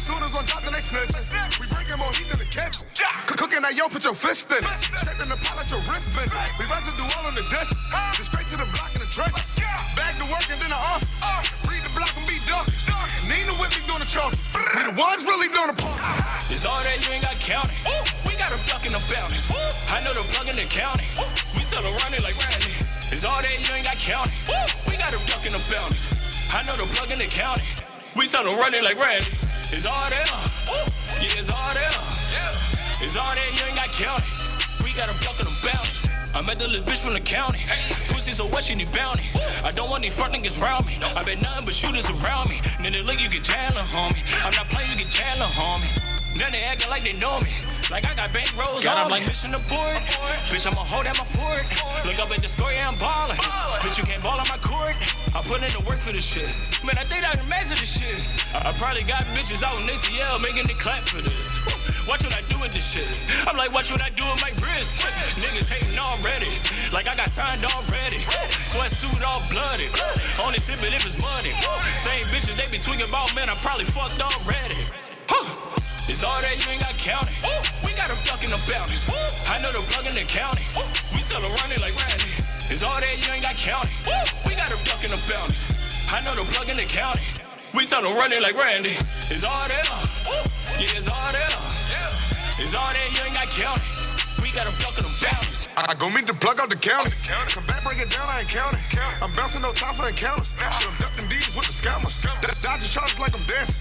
soon as one drop, then they snitching. We bringin' more heat than the kitchen. Cooking that yo, put your fist in it. Scraping the pot, let your wrist bend it. We about to do all in the dishes. Then straight to the block in the trenches. Back to work and then the office. Read the block and be duckies. Nina with me doing the chalk. We the ones really doing the party. It's all that you ain't got counted. We got a duck in the bounties. I know the plug in the county. We tell them run it like Randy. It's all that you ain't got counted. We got a duck in the bounties. I know the plug in the county. We tell them run it like Randy. It's all there. Yeah, it's all there. It's all that you ain't got counted. We got a duck in the bounties. I met the little bitch from the county. Pussy so wet, she need bounty. I don't want these front niggas round me. I bet nothing but shooters around me. Then they look, you get Chandler, homie. I'm not playing, you get Chandler, homie. Then they acting like they know me. Like I got bank rolls on I'm like mission aboard. Bitch, I'ma hold at my fort. Look up at the score, yeah, I'm ballin'. Bitch, you can't ball on my court. I put in the work for this shit. Man, I think I can master this shit. I probably got bitches out in ATL making it clap for this. Watch what I do with this shit. I'm like, watch what I do with my wrist. Niggas hating already. Like I got signed already. Sweatsuit all bloody. Only sippin' if it's money. Same bitches they be tweaking about, man, I probably fucked already. It's all that you ain't got counted. We got a duck in the bounties. I know the plug in the county. We tell them run it like Randy. It's all that you ain't got counted. We got a duck in the bounties. I know the plug in the county. We tell them run it like Randy. It's all there. Yeah, it's all there. It's all that you ain't got counted. We got a duck in the bounties. I go meet the plug out the county. Come back, break it down, I ain't counting. I'm bouncing no time for encounters. Shit, I'm ducking D's with the scammers. Dodging charges like I'm dancing.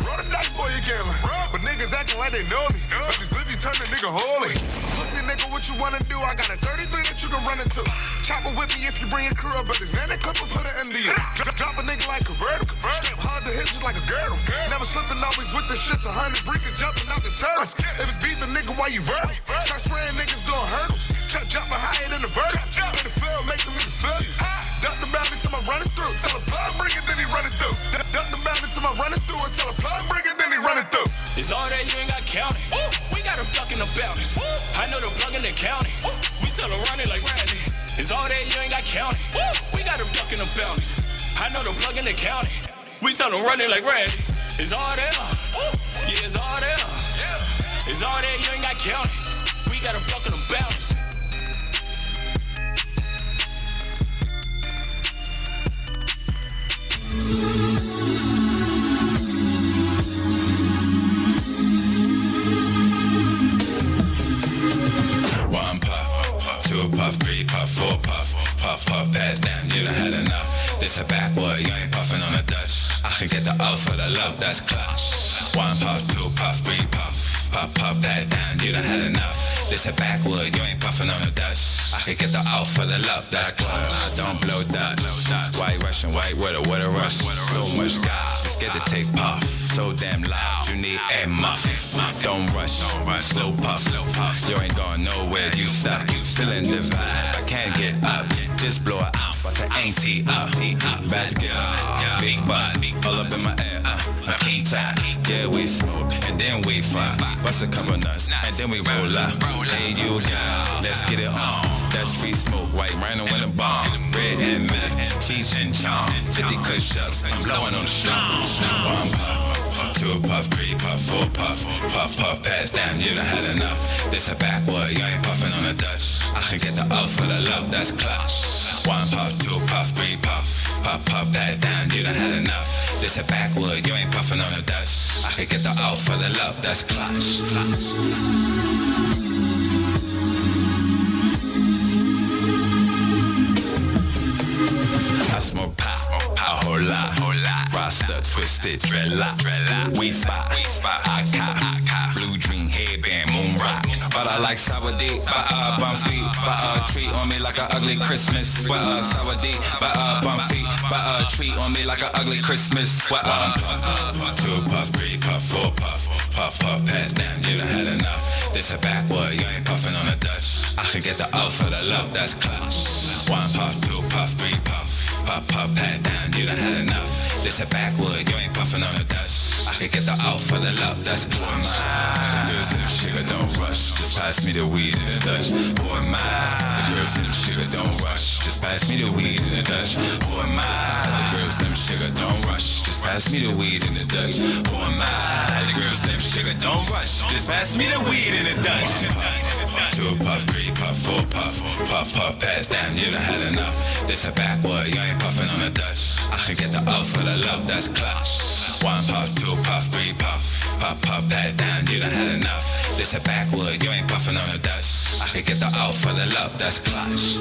Roll the dice, boy, you gambling. But niggas acting like they know me. But these glizzy turn the nigga holy. Pussy nigga, what you wanna do? I got a 33 that you can run into. Chopper with me if you bring your crew up, but this nanny clip will put it in the Drop a nigga like convertible. Strap hard to hip just like a girdle. Never slipping, always with the shits. 100 freakers jumping out the turtles. If it's beat the nigga, why you verbal? Start spraying niggas doing hurdles. Jumping higher than the vertical. In the field, making me feel you. Duck the boundary till I'm running through. Tell a plug, bring it, then he running through. Duck the boundary till I'm running through. Tell a plug, bring it, then he running through. It's all that you ain't got counted. We got a duck in the bounties. I know the plug in the county. We tell them run it like Randy. It's all that you ain't got counted. We got a duck in the bounties. I know the plug in the county. We tell them run it like Randy. It's all there. Yeah, it's all there. It's all that you ain't got counted. We got a duck in the bounties. One puff, two puff, three puff, four puff, puff, puff, pass down, you done had enough. This a backwood, you ain't puffin' on a Dutch. I can get the out for the love, that's clutch. One puff, two puff, three puff, puff, puff, pass down, you done had enough. This a backwood, you ain't puffin' on a Dutch. I can get the out for the love, that's clutch. Don't blow Dutch. White Russian, white with a rush. So much gas, it's scared to take puff. So damn loud, you need a muff. Don't rush, slow puff. You ain't going nowhere, you suck. Feeling the vibe, I can't get up. Just blow it out, but I ain't tee up. Bad girl, big butt, all up in my ear. I can't tie. Yeah, we smoke and then we fuck. Bust a couple nuts and then we roll up. Hey, you girl, let's get it on. That's free smoke, white rhino in a bomb. Red and meth, cheech and chong. 50 push-ups, I'm blowing on the strong. One puff, two puff, three puff, four puff, puff, puff, pass down, you done had enough. This a backwood, you ain't puffin' on a Dutch. I can get the out for the love, that's clutch. One puff, two puff, three puff, puff, puff, pass down, you done had enough. This a backwood, you ain't puffin' on a Dutch. I can get the out for the love, that's clutch. I smoke pot, a whole lot. Rasta, twisted, dreadlock. We spot, I cop. Blue dream, headband, moon rock. But I like sour D, bum feet. Treat on me like an ugly Christmas. Sour D, bum feet. Treat on me like an ugly Christmas. Two puff, three puff, four puff. Puff, puff, pass down, you done had enough. This a backwood, you ain't puffin' on a Dutch. I can get the out for the love, that's clutch. One puff, two puff, three puff. puff, pat down, you done had enough. This a backwood, you ain't puffin' on a Dutch. I could get the out for the love, that's blue in my eye. The girls in them sugar don't rush, just pass me the weed in the Dutch. Who am I? The girls in them sugar don't rush, just pass me the weed in the Dutch. Who am I? The girls in them sugar don't rush, just pass me the weed in the Dutch. Who am I? The girls in them sugar don't rush, just pass me the weed in the Dutch. 2 puff, 3 puff, 4 puff, puff, pass down, you done had enough. This a backwood, you ain't puffin' on a Dutch. I can get the out for the love, that's clutch. 1 puff, 2 puff, 3 puff, pass down, you done had enough. This a backwood, you ain't puffin' on a Dutch. I can get the out for the love, that's clutch.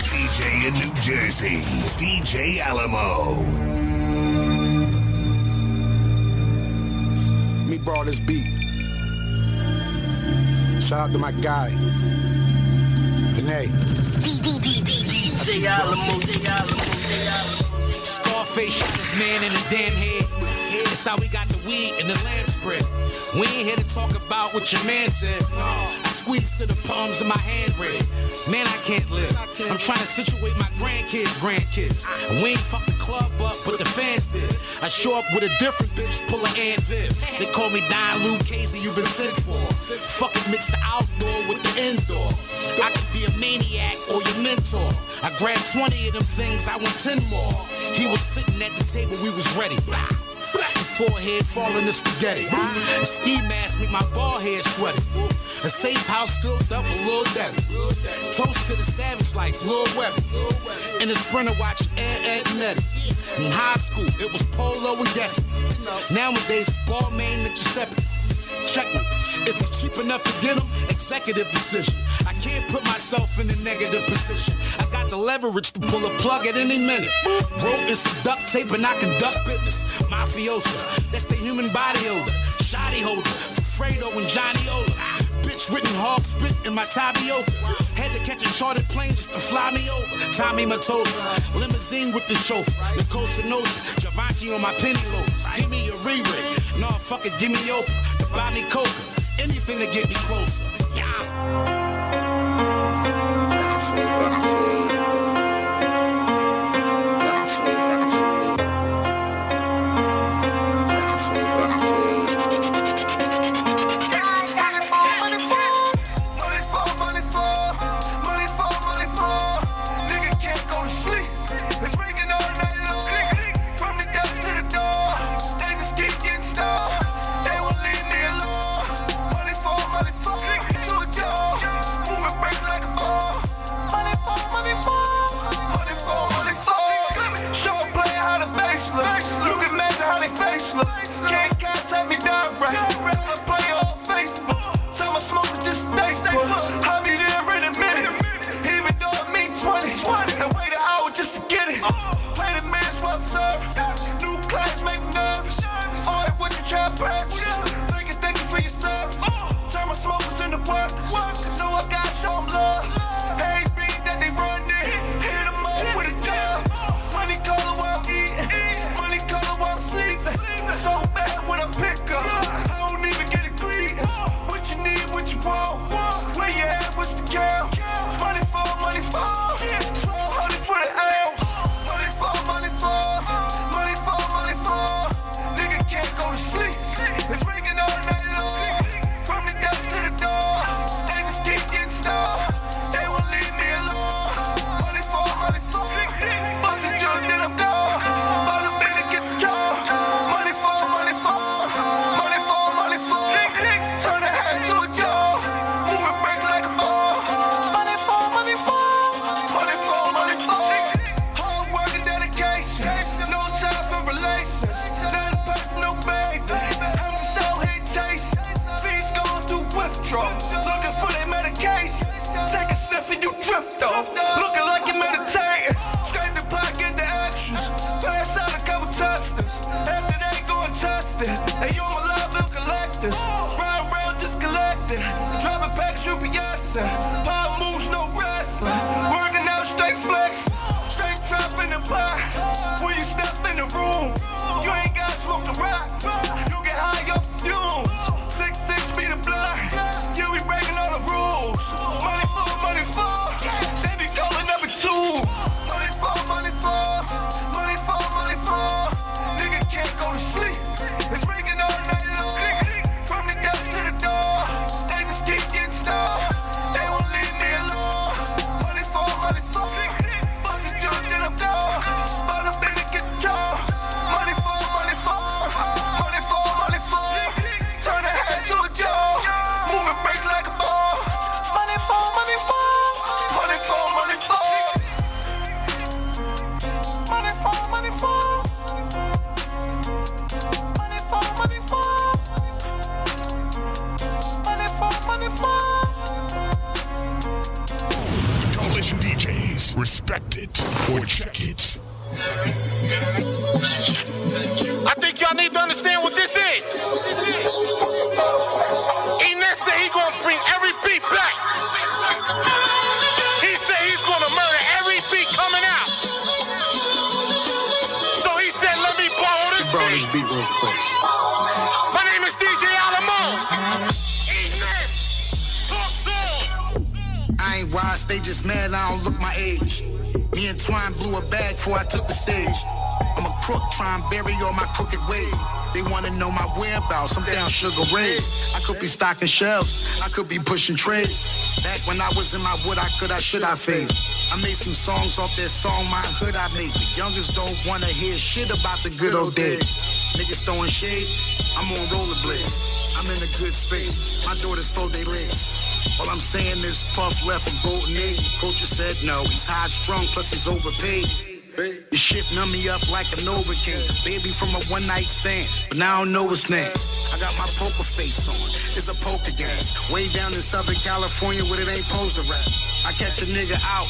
DJ in New Jersey, it's DJ Alamo. Me brought this beat. Shout out to my guy, Vinay. DJ Alamo. Scarface shot his man in the damn head. That's how we got the weed and the lamb spread. We ain't here to talk about what your man said. I squeeze to the palms of my hand red. Man, I can't live. I'm trying to situate my grandkids. And we ain't fucked the club up, but the fans did. I show up with a different bitch, pull an Aunt Viv. They call me Don Lou Casey, you been sent for. Fucking mix the outdoor with the indoor. I could be a maniac or your mentor. I grabbed 20 of them things, I want 10 more. He was sitting at the table, we was ready. His forehead falling to spaghetti. A ski mask make my bald head sweaty. A safe house filled up with Lil Debbie. Toast to the savage like Lil Webby. In the Sprinter watching Ed Nettie. In high school, it was Polo and Desi. Nowadays, it's Balmain and Giuseppe. Check me. If it's cheap enough to get them, executive decision. I can't put myself in a negative position. I got the leverage to pull a plug at any minute. Rope and some duct tape and I conduct business. Mafiosa, that's the human body odor. Shoddy holder, Fredo and Johnny Ola. Bitch written hog spit in my tapioca. Had to catch a chartered plane just to fly me over. Tommy Mottola, limousine with the chauffeur. Nicole Shinoza, Givenchy on my penny loafers. Give me a re-rig. No, fuck it, give me Oprah. To buy me Coca. Anything to get me closer. Yeah. When you step in the room, you ain't got smoke the rock. You get high off fumes. 6 feet of blood. You be breaking all the rules. Money for. They be calling number 2. Money for. Nigga can't go to sleep. It's ringing all night long. From the gate to the door. They just keep getting started. They won't leave me alone. Money for. Bunch of junk that I'm gone. But I'm in the guitar. Money for. Turn the head to a jaw. Moving break like a ball. Money for. Coalition DJs, respect it or check it. I think y'all need to understand what this is. Eness said he gonna bring every beat back. He said he's gonna murder every beat coming out. So he said, let me borrow this beat. real quick. My name is DJ Alamo. Eness, talk soon. I ain't wise, they just mad I don't look my age. Me and Twine blew a bag before I took the stage. I'm a crook, try and bury all my crooked ways. They wanna know my whereabouts, I'm down Sugar Ray. I could be stocking shelves, I could be pushing trays. Back when I was in my wood, I should I phase. I made some songs off that song, My Hood I Made. The youngest don't wanna hear shit about the good old days. Niggas throwing shade, I'm on rollerblades. I'm in a good space, my daughters fold their legs. All I'm saying is Puff left a golden egg. Coach said no, he's high strung, plus he's overpaid. This shit numb me up like a Novocaine. Baby from a one night stand, but now I don't know his name. I got my poker face on, it's a poker game. Way down in Southern California where it ain't posed to rap. I catch a nigga out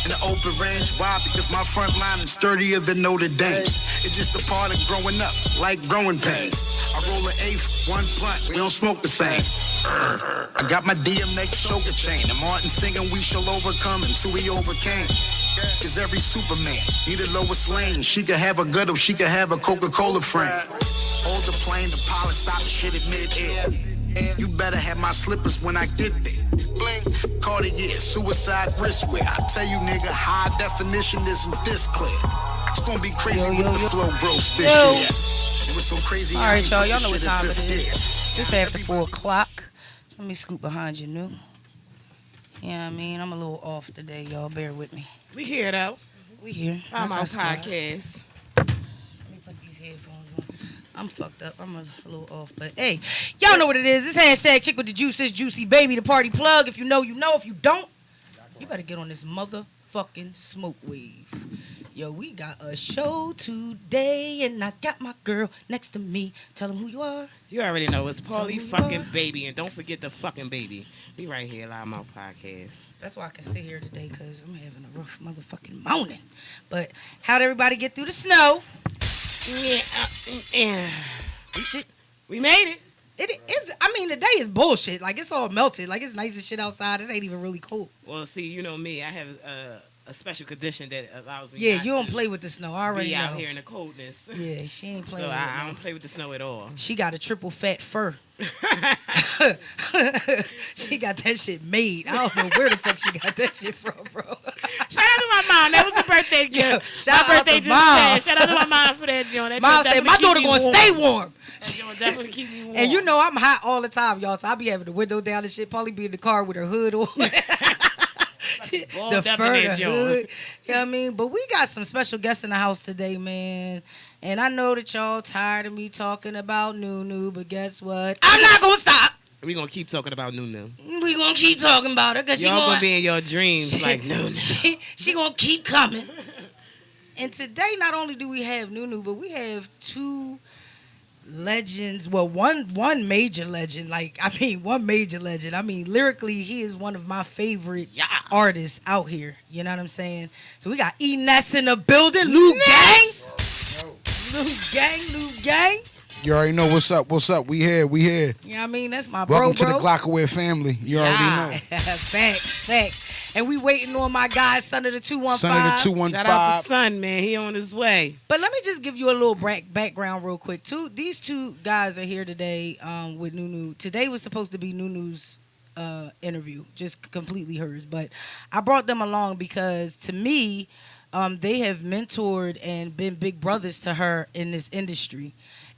in the open range. Why? Because my front line is sturdier than Notre Dame. It's just a part of growing up, like growing pains. I roll an eighth, one blunt, we don't smoke the same. I got my DMX choker chain, and Martin singing we shall overcome until we overcame. Cause every Superman need a Lois Lane. She could have a gut or she could have a Coca-Cola frame. Hold the plane, the pilot stop the shit at mid-air. You better have my slippers when I get there. Blink, Cartier, suicide wristwear. I tell you nigga, high definition isn't this clear. It's gonna be crazy with the flow bros this year. It was so crazy. All right, y'all know what time it is. It's after 4 o'clock. Let me scoot behind you, new. Yeah, I mean, I'm a little off today, y'all. Bear with me. We here, though. We here. I'm on podcast. Let me put these headphones on. I'm fucked up. I'm a little off. But, hey, y'all know what it is. This hashtag ChicWitDaJuice is Juicy Baby, the party plug. If you know, you know. If you don't, you better get on this motherfucking smoke wave. Yo, we got a show today, and I got my girl next to me. Tell them who you are. You already know it's Paulie fucking Baby, and don't forget the fucking baby. We right here, Live Mouth Podcast. That's why I can sit here today, because I'm having a rough motherfucking morning. But how'd everybody get through the snow? Yeah. We made it. It is. I mean, the day is bullshit. Like, it's all melted. Like, it's nice as shit outside. It ain't even really cold. Well, see, you know me. I have a special condition that allows me. Yeah, you don't play with the snow. I already be know. out here in the coldness. Yeah, she ain't playing so with it. I don't play with the snow at all. She got a triple fat fur. She got that shit made. I don't know where the fuck she got that shit from, bro. Shout out to my mom. That was a birthday gift. Shout my out birthday to mom. Shout out to my mom for that, John. Mom said, my daughter gonna stay warm. That joint definitely keep me warm. And you know I'm hot all the time, y'all. So I be having the window down and shit. Probably be in the car with her hood on. The fur, the hood. You know what I mean? But we got some special guests in the house today, man. And I know that y'all tired of me talking about Nunu, but guess what? I'm not gonna stop. We gonna keep talking about Nunu. We gonna keep talking about her because she gonna be in your dreams like Nunu. She gonna keep coming. And today, not only do we have Nunu, but we have 2 legends. Well, one major legend. One major legend. I mean, lyrically, he is one of my favorite artists out here. You know what I'm saying? So we got Eness in the building. Lou Gang. Lou Gang. You already know what's up. We here. You know what I mean? That's my Welcome bro. to the Glockaware family. You already know. Facts. And we waiting on my guy, Son of the 215. Son of the 215. Shout out to Son, man. He on his way. But let me just give you a little background real quick. These two guys are here today with Nunu. Today was supposed to be Nunu's interview, just completely hers. But I brought them along because, to me, they have mentored and been big brothers to her in this industry.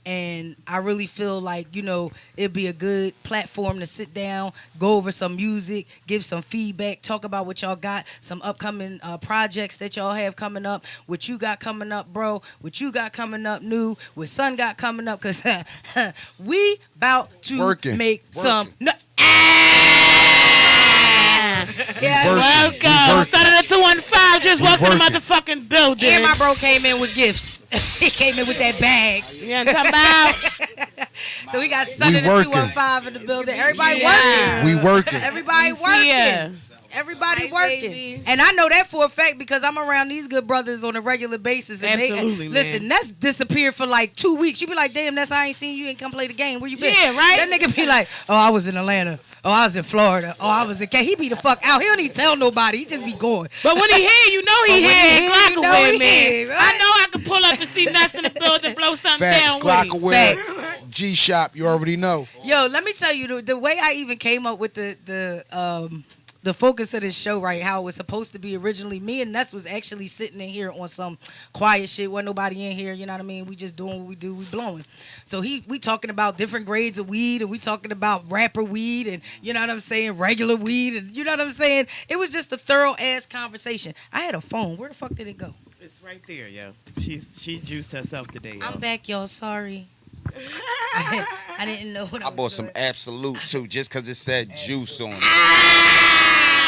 And I really feel like, it'd be a good platform to sit down, go over some music, give some feedback, talk about what y'all got, some upcoming projects that y'all have coming up, what you got coming up, bro, what you got coming up new, what Son got coming up, because we about to make some... Yeah, welcome. Son of the 215 just walked in the motherfucking building. And my bro came in with gifts. He came in with that bag. Yeah, talking about. So we got Son of the 215 in the building. Everybody working. We working. Everybody working. Everybody working. And I know that for a fact because I'm around these good brothers on a regular basis. And Absolutely, listen, Ness disappeared for like 2 weeks. You be like, damn, Ness, I ain't seen you. You ain't come play the game. Where you been? Yeah, right? That nigga be like, oh, I was in Atlanta. Oh, I was in Florida. Oh, I was in He be the fuck out. He don't even tell nobody. He just be going. But when he here, you know he here. Glockaway, man. Right? I know I can pull up and see Ness in the building, blow something Facts, down with him. Facts. G-Shop, you already know. Yo, let me tell you, the way I even came up with the focus of this show, right, how it was supposed to be originally, me and Ness was actually sitting in here on some quiet shit. Wasn't nobody in here, you know what I mean? We just doing what we do, we blowing. So we talking about different grades of weed, and we talking about rapper weed, and you know what I'm saying, regular weed, and you know what I'm saying? It was just a thorough-ass conversation. I had a phone. Where the fuck did it go? It's right there, yo. She juiced herself today, yo. I'm back, y'all. Sorry. I didn't know what I bought some doing. Absolute, too, just because it said juice on it.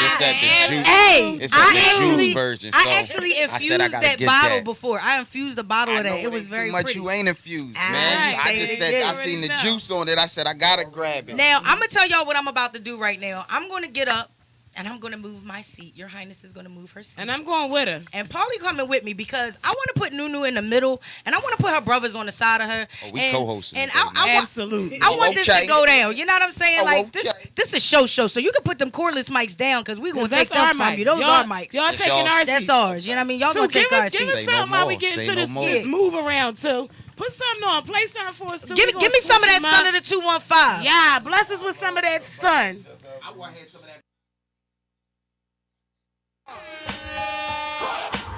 It said the juice. Hey, it's the juice version. So I actually infused that bottle before. I infused a bottle of that. It was very too much. pretty. You ain't infused, man. I just said I seen the juice on it. I said I gotta grab it. Now I'm gonna tell y'all what I'm about to do right now. I'm gonna get up and I'm gonna move my seat. Your Highness is gonna move her seat. And I'm going with her. And Paulie coming with me because I want to put Nunu in the middle, and I want to put her brothers on the side of her. Oh, we co-hosting. And Absolutely. I want this to go down. You know what I'm saying? Oh, like okay. this is show. So you can put them cordless mics down because we gonna take them from you. Those are are mics. Y'all taking our That's seats. ours. You know what I mean? Y'all So gonna take our give seats. us something while we get into this move around too. Put something on. Play something for us too. Give me some of that Son of the 215. Yeah, bless us with some of that Son. I want to hear some of that.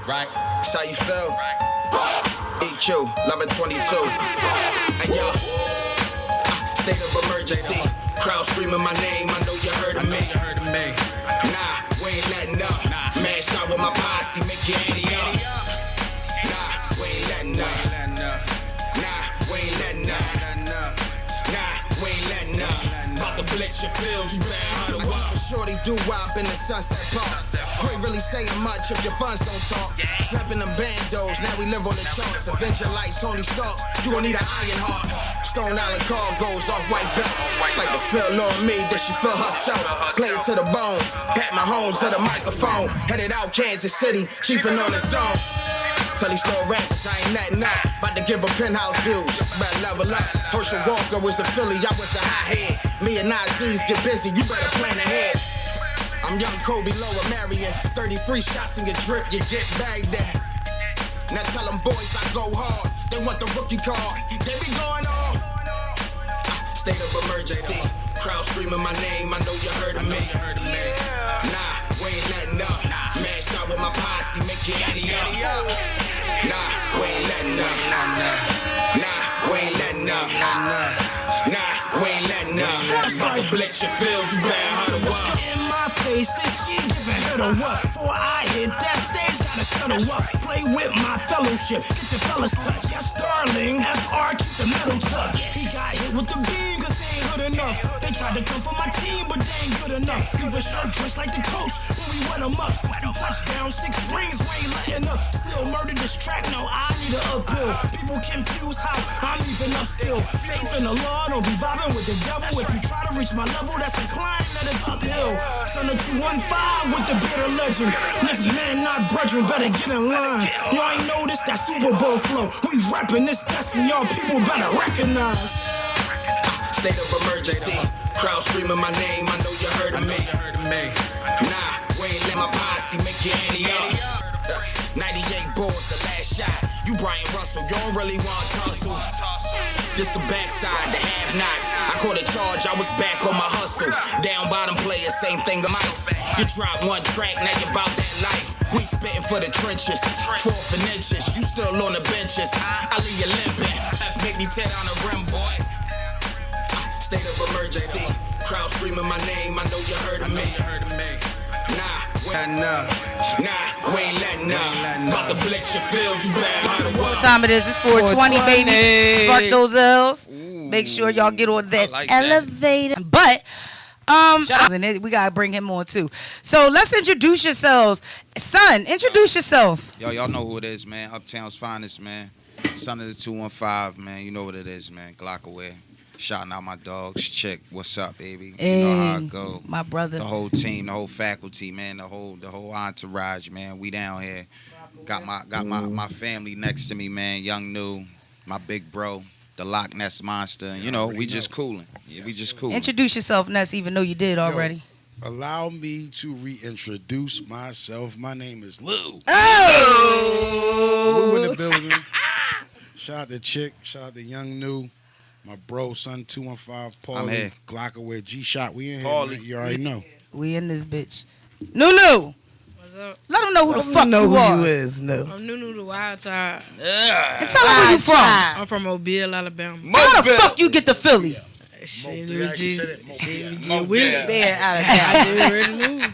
Right, that's how you feel. EQ, 1122. And yo, state of emergency. Crowd screaming my name. I know you heard of me. Nah, we ain't letting up. Mash out with my posse, make you anti up. Nah, we ain't letting up. Nah, we ain't letting up. Nah, we ain't letting up. About to blitz your fields, you better huddle up. Shorty do-wop in the Sunset Park. Ain't really saying much if your funds don't talk. Snapping them bandos, now we live on the charts. Avenger like Tony Starks, you gon' need an iron heart. Stone Island car goes off white belt. Like the feel on me, that she feel herself. Play it to the bone, pat my homes to the microphone. Headed out Kansas City, chiefin' on the zone. Tell these slow rappers I ain't nothing up. About to give a penthouse views, better level up. Herschel Walker was a Philly, I was a hot head. Me and Nazis get busy, you better plan ahead. I'm young Kobe, Lower Marion. 33 shots in your drip, you get bagged at. Now tell them boys I go hard. They want the rookie card, they be going off. State of emergency. Crowd screaming my name, I know you heard of me. Nah, we ain't letting up. Mash out with my posse, make you anti up. Nah, we ain't letting up. Nah, we ain't letting up. Nah, we ain't letting up. About to blitz your fields, you better huddle up. In my face, is she giving her the what? Before I hit that stage, gotta settle up. Play with my fellowship, get your fellas touch. Yeah, Starling, FR, keep the metal tucked. He got hit with the beam, cause he ain't good enough. They tried to come for my team, but they ain't good enough. Give a shirt just like the coach, when we wet them up. 60 touchdowns, 6 rings, we ain't letting up. Still murder this track, no, I need an appeal. People confuse how I'm even up still. Faith in the Lord, don't be vibing with the devil. If you try to reach my level, that's a climb that is uphill. Son of 215 with the bitter legend. Lift man, not brethren, better get in line. Y'all ain't noticed that Super Bowl flow. We rapping this destiny, y'all people better recognize. State of emergency. Crowd screaming my name, I know you heard of me. Nah, we ain't let my pussy, make your ante up. 98 balls, the last shot. You Brian Russell, you don't really want tussle. This the backside, the half knocks. I caught a charge, I was back on my hustle. Down bottom player, same thing the mics. You drop one track, now you bout that life. We spitting for the trenches, 4 inches. You still on the benches. I leave you limping. Make me tear down the rim, boy. State of emergency. Crowd screaming my name. I know you heard of me. We ain't letting up. About to blitz your fields, you better hide What time it is? It's 4:20, baby. Spark those L's. Make sure y'all get on that elevator. But we gotta bring him on too. So let's introduce yourselves. Son, introduce yourself. Y'all know who it is, man. Uptown's finest, man. Son of the 215, man. You know what it is, man. Glockaway. Shouting out my dogs. Chick, what's up, baby? Hey, you know how I go. My brother. The whole team, the whole faculty, man. The whole entourage, man. We down here. Got my family next to me, man. Young New, my big bro, the Loch Ness Monster. You know, we just cooling. Yeah, we just cooling. Introduce yourself, Ness, even though you did already. Allow me to reintroduce myself. My name is Lou. Oh! Lou in the building. Shout out to Chick. Shout out to Young New. My bro, son, 215, Paulie, Glockaway, G-Shot. We in here, man. You already know. We in this bitch. Nunu. What's up? Let them know who the fuck know you who are. you is, no. I'm Nunu the Wild Child. And tell them where you from. I'm from Mobile, Alabama. How the fuck you get to Philly? Shit, we just with it there out of town. Ready to move.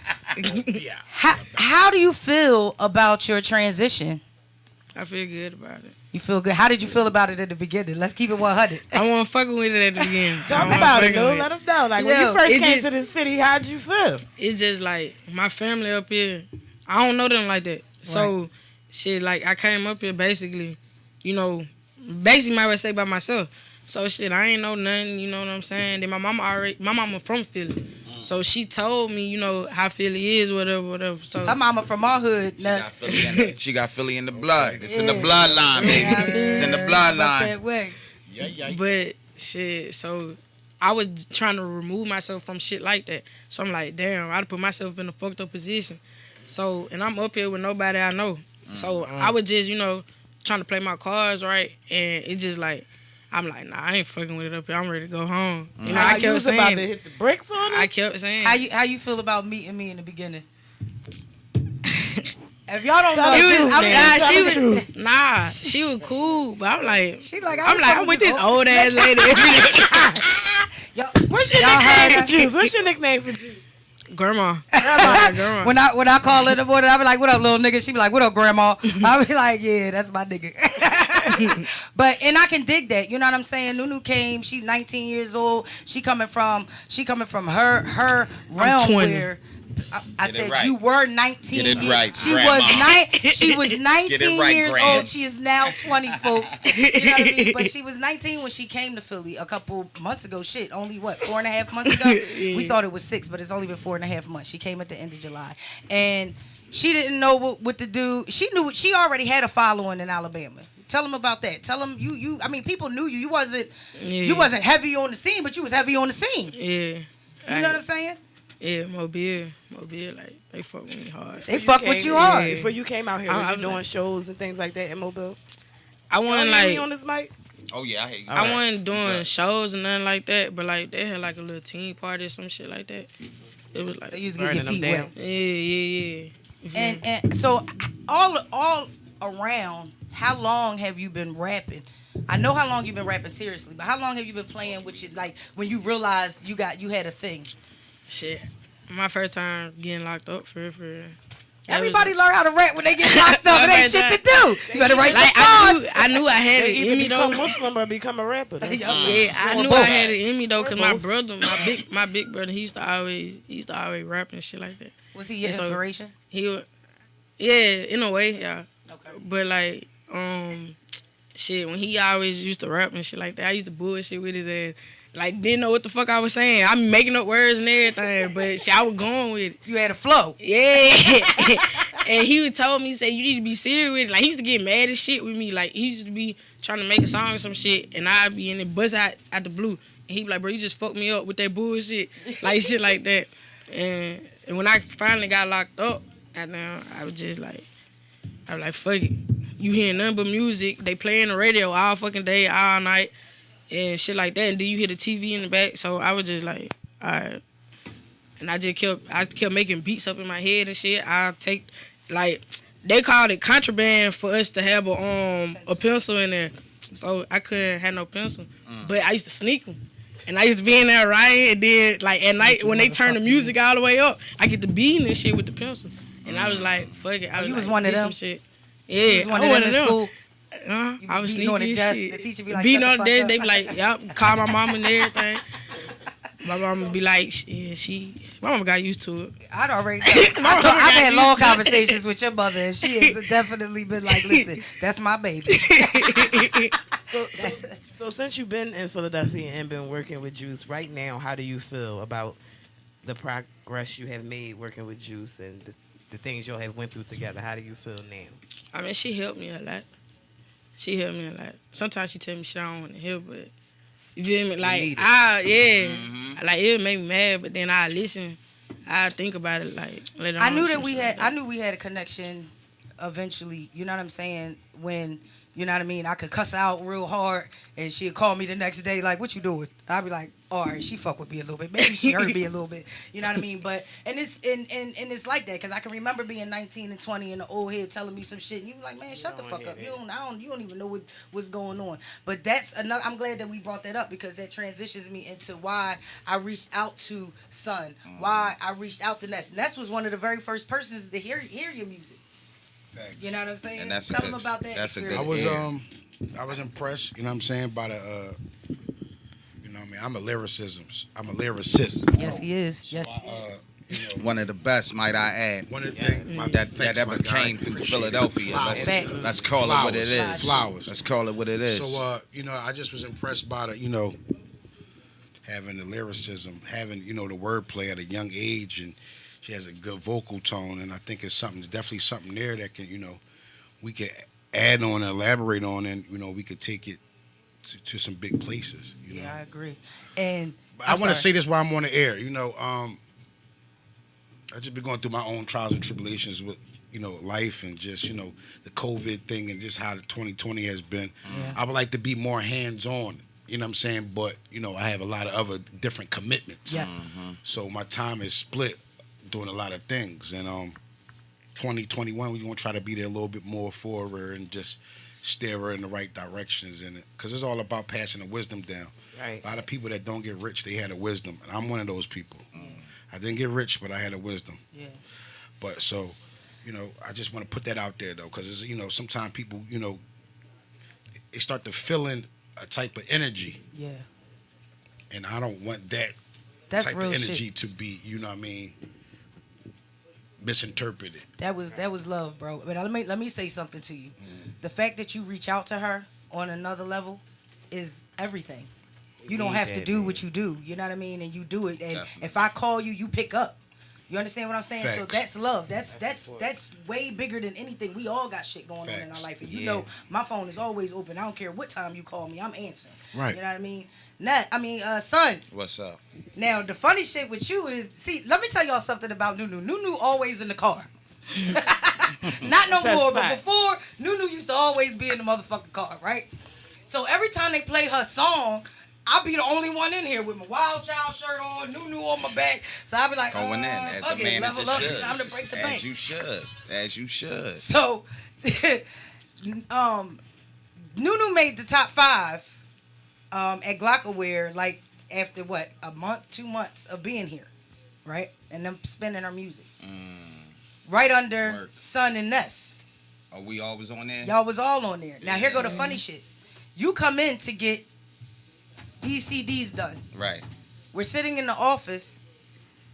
How do you feel about your transition? I feel good about it. You feel good? How did you feel about it at the beginning? Let's keep it 100. I wasn't fucking with it at the beginning. Talk about it, though. Let them know. Like, when you first came to the city, how'd you feel? It's just like my family up here. I don't know them like that. So, shit, like, I came up here basically, you know, might well say by myself. So, shit, I ain't know nothing, you know what I'm saying? Then my mama from Philly. So she told me, you know, how Philly is, whatever. So her mama from our hood, Ness. She got Philly in the blood. It's in the bloodline, baby. It's in the bloodline. But shit, so I was trying to remove myself from shit like that. So I'm like, damn, I'd put myself in a fucked up position. So, and I'm up here with nobody I know. So I was just, you know, trying to play my cards right, and it just like, I'm like, nah, I ain't fucking with it up here. I'm ready to go home. You know, I kept saying, about to hit the bricks on it? I kept saying. How you feel about meeting me in the beginning? If y'all don't know, she was cool, but I'm like, I'm with this old ass lady. What's your nickname for Juice? What's your nickname for Juice? Grandma. When I call her in the morning, I be like, "What up, little nigga?" She be like, "What up, grandma?" I be like, "Yeah, that's my nigga." And I can dig that. You know what I'm saying? Nunu came. She 19 years old. She coming from her realm where. I said you were 19. Get it right, she was 19 years old. She is now 20, folks. You know what I mean? But she was 19 when she came to Philly a couple months ago. Shit, only 4.5 months ago? We thought it was 6, but it's only been 4.5 months. She came at the end of July. And she didn't know what to do. She knew she already had a following in Alabama. Tell them about that. Tell them you I mean, people knew you. You wasn't heavy on the scene, but you was heavy on the scene. Yeah. You know what I'm saying? Yeah, Mobile, like, they fuck with me hard. They fuck with you hard. Before you came out here, was you doing shows and things like that in Mobile? I wasn't like on this mic. Oh yeah, I hate you. I wasn't doing shows and nothing like that, but like they had like a little team party or some shit like that. It was like so you was getting your feet wet. Yeah. And so all around, how long have you been rapping? I know how long you've been rapping seriously, but how long have you been playing with shit like when you realized you had a thing? Shit, my first time getting locked up for real. Everybody learn how to rap when they get locked up. It ain't shit to do. You better write some bars. I knew I had it in me though. Become Muslim or become a rapper. Yeah, I knew I had it in me though, cause my brother, my big brother, he used to always rap and shit like that. Was he your inspiration? He was, yeah, in a way, yeah. Okay. But like, shit, when he always used to rap and shit like that, I used to bullshit with his ass. Like, didn't know what the fuck I was saying. I'm making up words and everything, but shit, I was going with it. You had a flow. Yeah. And he would told me, say, you need to be serious with it. Like, he used to get mad as shit with me. Like, he used to be trying to make a song or some shit, and I'd be in it, buzz out the blue. And he'd be like, bro, you just fucked me up with that bullshit. Like, shit like that. And when I finally got locked up, And now I was like, fuck it. You hearing nothing but music. They playing the radio all fucking day, all night, and shit like that. And then you hear the TV in the back. So I was just like, all right. And I kept making beats up in my head and shit. They called it contraband for us to have a pencil in there. So I couldn't have no pencil. But I used to sneak them. And I used to be in there writing, and then like at night when they turn the music all the way up, I get to beating this shit with the pencil. And I was like, fuck it. I was one of them? Some shit. Yeah, you was one of them in school. I was sneaking this shit. The teacher be like, beating on there, they be like, yep, call my mama and everything. My mama be like, my mama got used to it. I'd already I've had long conversations with your mother, and she has definitely been like, listen, that's my baby. So since you've been in Philadelphia and been working with Juice, right now, how do you feel about the progress you have made working with Juice and the things y'all have went through together? How do you feel now? I mean, she helped me a lot. Sometimes she tell me shit I don't want to hear, but you feel me? Like, like it made me mad, but then I listen. I think about it like later on. I knew we had a connection eventually. You know what I'm saying? When, you know what I mean, I could cuss out real hard, and she'd call me the next day like, "What you doing?" I'd be like, "All right, she fuck with me a little bit. Maybe she hurt me a little bit." You know what I mean? But and it's like that, because I can remember being 19 and 20 and the old head telling me some shit, and you be like, "Man, shut the fuck up. You don't even know what's going on." But that's another. I'm glad that we brought that up, because that transitions me into why I reached out to Son, why I reached out to Ness. Ness was one of the very first persons to hear your music. Facts. You know what I'm saying? And that's Tell them about that. That's experience. I was impressed, you know what I'm saying, by the you know what I mean, I'm a lyricist. Yes, he is. Yes. One of the best, might I add. One of the things that ever came through Philadelphia. Let's call it what it is. Flowers. Let's call it what it is. So you know, I just was impressed by the, you know, having the lyricism, having, you know, the wordplay at a young age, and she has a good vocal tone, and I think it's definitely something there that can, you know, we can add on and elaborate on, and, you know, we could take it to some big places. You know? I agree. And I want to say this while I'm on the air. You know, I just been going through my own trials and tribulations with, you know, life, and just, you know, the COVID thing, and just how the 2020 has been. Yeah. I would like to be more hands-on. You know what I'm saying? But, you know, I have a lot of other different commitments. Yeah. So my time is split doing a lot of things. And 2021, we're going to try to be there a little bit more for her and just steer her in the right directions in it. Because it's all about passing the wisdom down. Right. A lot of people that don't get rich, they had a wisdom. And I'm one of those people. I didn't get rich, but I had a wisdom. Yeah. But so, you know, I just want to put that out there, though. Because, you know, sometimes people, you know, they start to feel in a type of energy. Yeah. And I don't want that That's type real of energy shit. to be, you know what I mean, misinterpreted. That was love, bro. But let me say something to you. The fact that you reach out to her on another level is everything. You don't have to do what you do. You know what I mean? And you do it. And if I call you, you pick up. You understand what I'm saying? Facts. So that's love. That's way bigger than anything. We all got shit going on in our life. And you know, my phone is always open. I don't care what time you call me. I'm answering. Right. You know what I mean? Son. What's up? Now, the funny shit with you is, see, let me tell y'all something about Nunu. Nunu always in the car. Not no more, but before, Nunu used to always be in the motherfucking car, right? So every time they play her song, I'll be the only one in here with my Wild Child shirt on, Nunu on my back. So I'll be like, going in as a manager should. It's time to break the bank. As you should. So, Nunu made the top 5 at Glockaware, like, after what, a month, 2 months of being here, right? And them spinning her music. Right under Son and Ness. Are we always on there? Y'all was all on there. Now, here go the funny shit. You come in to get ECDs done. Right. We're sitting in the office.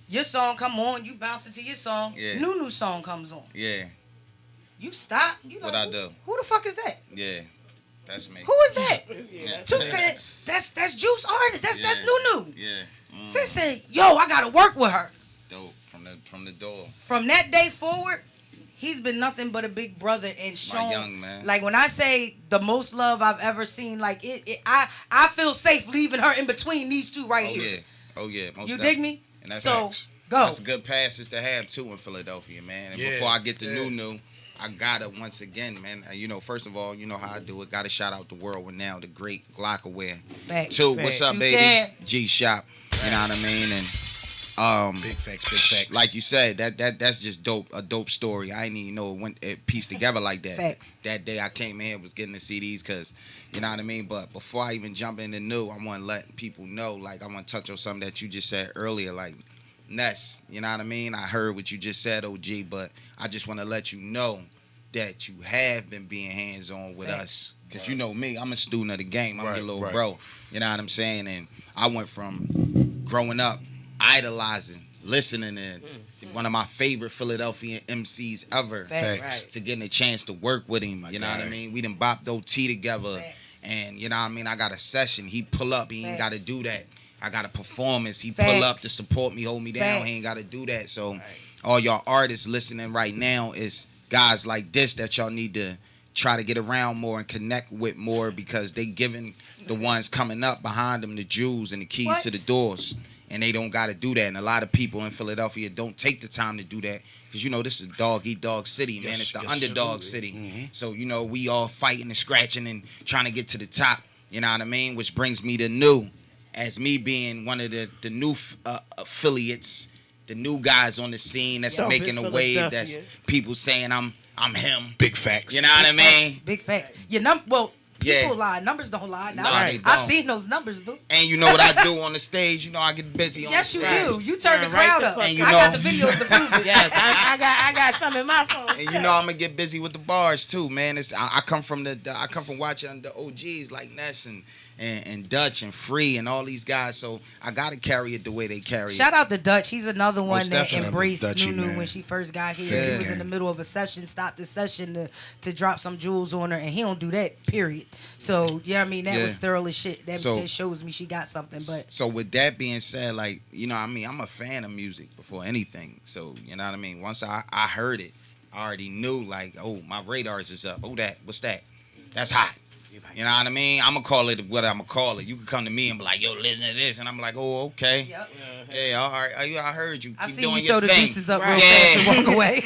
Your song come on. You bounce into your song. Yeah. Nunu's song comes on. Yeah. You stop. You what like, I do? Who the fuck is that? Yeah. That's me. Who is that? Took said, that's Juice artist. That's Nunu. Yeah. Sis said, yo, I gotta work with her. Dope. From the door. From that day forward, he's been nothing but a big brother and shown. My young man. Like when I say the most love I've ever seen, like I feel safe leaving her in between these two right here. Oh yeah. You dig me? And that's so facts. Go. That's good passes to have too in Philadelphia, man. And Yeah, before I get to yeah. Nunu, I gotta once again, man. You know, first of all, you know how I do it. Gotta shout out the world with now the great Glockaware. Facts. Two, what's up, You baby? can. G Shop. You know what I mean? And Big facts. like you said, that's just dope. A dope story. I didn't even know it pieced together like that. Facts. That day I came in was getting the CDs because, you know what I mean. But before I even jump into new, I want to let people know. Like I want to touch on something that you just said earlier. Like Ness, you know what I mean. I heard what you just said, OG. But I just want to let you know that you have been being hands on with us. Because you know me, I'm a student of the game. I'm your little bro. You know what I'm saying? And I went from growing up, idolizing, listening to one of my favorite Philadelphia MCs ever. To getting a chance to work with him. You know what I mean? We done bopped OT together. And you know what I mean? I got a session. He pull up. He ain't got to do that. I got a performance. He pull up to support me, hold me down. He ain't got to do that. So all y'all artists listening right now is guys like this that y'all need to try to get around more and connect with more because they giving the ones coming up behind them the jewels and the keys to the doors. And they don't got to do that. And a lot of people in Philadelphia don't take the time to do that because, you know, this is a dog-eat-dog city, man. It's the underdog city. So, you know, we all fighting and scratching and trying to get to the top, you know what I mean? Which brings me to new. As me being one of the new affiliates, the new guys on the scene that's making a wave, that's people saying I'm him. Big facts. You know what I mean? Big facts. People lie. Numbers don't lie. Now, they don't. I've seen those numbers, boo. And you know what I do on the stage? You know I get busy on the stage. Yes, you do. You turn the crowd up. And you I know, got the videos to prove it. Yes, I got some in my phone. And you know I'm gonna get busy with the bars too, man. I come from watching the OGs like Ness and Dutch and Free and all these guys, so I gotta carry it the way they carry it. Shout out to Dutch. He's another one that embraced Dutchy, Nunu man. when she first got here. He was in the middle of a session, stopped the session to drop some jewels on her, and he don't do that, period. So, you know what I mean? That was thorough as shit. That shows me she got something. But so with that being said, like, you know what I mean, I'm a fan of music before anything. So, you know what I mean? Once I heard it, I already knew, like, oh, my radars is up. Oh, what's that? That's hot. You know what I mean? I'm going to call it what I'm going to call it. You can come to me and be like, yo, listen to this. And I'm like, oh, okay. Yep. Yeah, all right. I heard you. I Keep see doing you your throw thing. the deuces up real fast and walk away.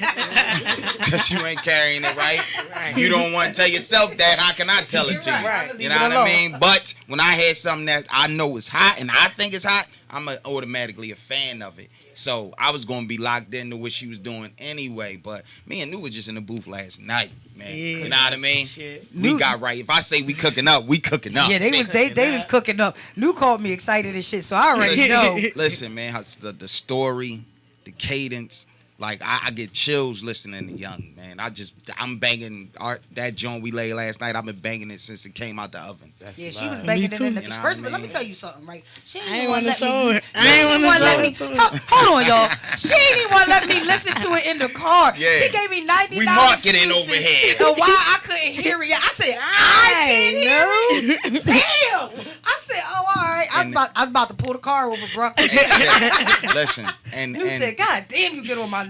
Because you ain't carrying it right. You don't want to tell yourself that. How can I tell it to you? Right. You know what I mean? But when I hear something that I know is hot and I think it's hot, I'm automatically a fan of it. So I was going to be locked into what she was doing anyway. But me and New were just in the booth last night, man. You know what I mean? We got right. If I say we cooking up, we cooking up. Yeah, they was cooking up. New called me excited and shit, so I already know. Listen, man, the story, the cadence. Like, I get chills listening to Young, man. I'm banging that joint we laid last night. I've been banging it since it came out the oven. Yeah, she was banging it in the first. But let me tell you something, right? She ain't even want to let me. Hold on, y'all. She ain't even want to let me listen to it in the car. Yeah. She gave me 99 We marketing over here. Why I couldn't hear it. I said, I can't hear it. Damn. I said, oh, all right. I was about to pull the car over, bro. Listen, and you said, God damn, you get on my nerves.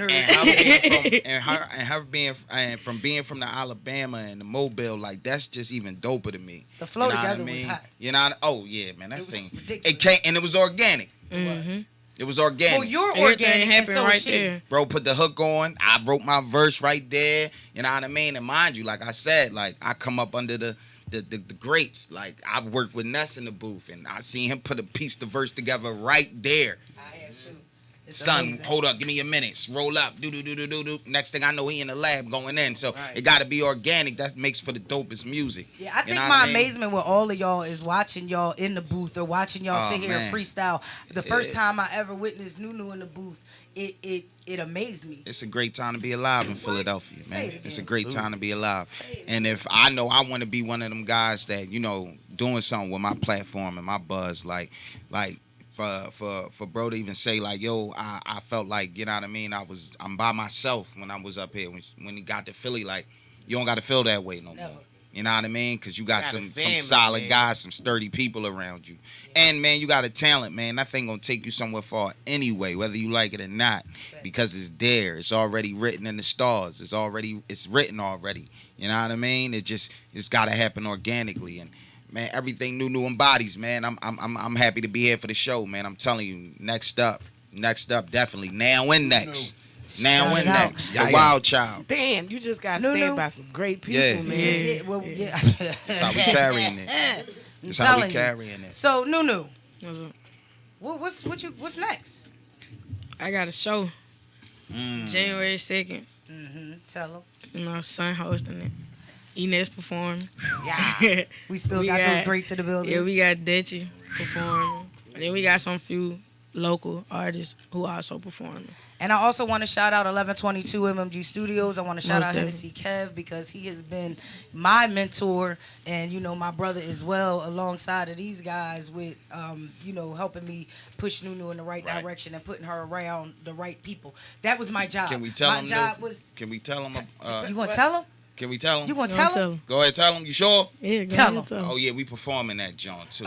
And her being from the Alabama and the Mobile, like, that's just even doper to me. The flow you know together what I mean? was hot. You know, oh yeah, man, that thing. Ridiculous. It came and it was organic. Mm-hmm. It was organic. Well, you're organic, and so is she. there. Bro, put the hook on. I wrote my verse right there. You know what I mean? And mind you, like I said, like I come up under the greats. Like I've worked with Ness in the booth, and I seen him put a piece the verse together right there. I have too. It's Son, amazing. Hold hold up, give me a minute. Roll up, do. Next thing I know, he in the lab going in. So it got to be organic. That makes for the dopest music. Yeah, I think know my what I mean? amazement with all of y'all is watching y'all in the booth or watching y'all sit here and freestyle. The first time I ever witnessed Nunu in the booth, it amazed me. It's a great time to be alive in Philadelphia, Say man. it It's a again. great time to be alive. And if I know I want to be one of them guys that, you know, doing something with my platform and my buzz, like for bro to even say like, yo, I felt like, you know what I mean, I'm by myself when I was up here. When he got to Philly, like, you don't got to feel that way no more. You know what I mean? Because you got some solid guys, some sturdy people around you. And, man, you got a talent, man. That thing going to take you somewhere far anyway, whether you like it or not, because it's there. It's already written in the stars. It's written already. You know what I mean? It's got to happen organically. And, man, everything Nunu embodies, man. I'm happy to be here for the show, man. I'm telling you, next up, Next up, definitely. Now and next. Now Shout and it out. next. The Wild Child. Stan, you just got stand by some great people, Yeah. man. Yeah, well, yeah. That's how we carrying it. That's how we carrying it. So, Nunu, What's up? what's next? I got a show January 2nd. Tell them. You know, son hosting it. Eness performing. Yeah. We still got those greats in the building. Yeah, we got Dutchy performing. And then we got some few local artists who also performing. And I also want to shout out 1122 MMG Studios. I want to shout Most out Hennessy Kev because he has been my mentor and, you know, my brother as well alongside of these guys with, you know, helping me push Nunu in the right direction and putting her around the right people. That was my job. Can we tell my him? job was. Can we tell him? You going to tell him? Can we tell him? You going to tell him? Go ahead, tell him. You sure? Yeah, Tell him. Oh, yeah, we performing that joint, too.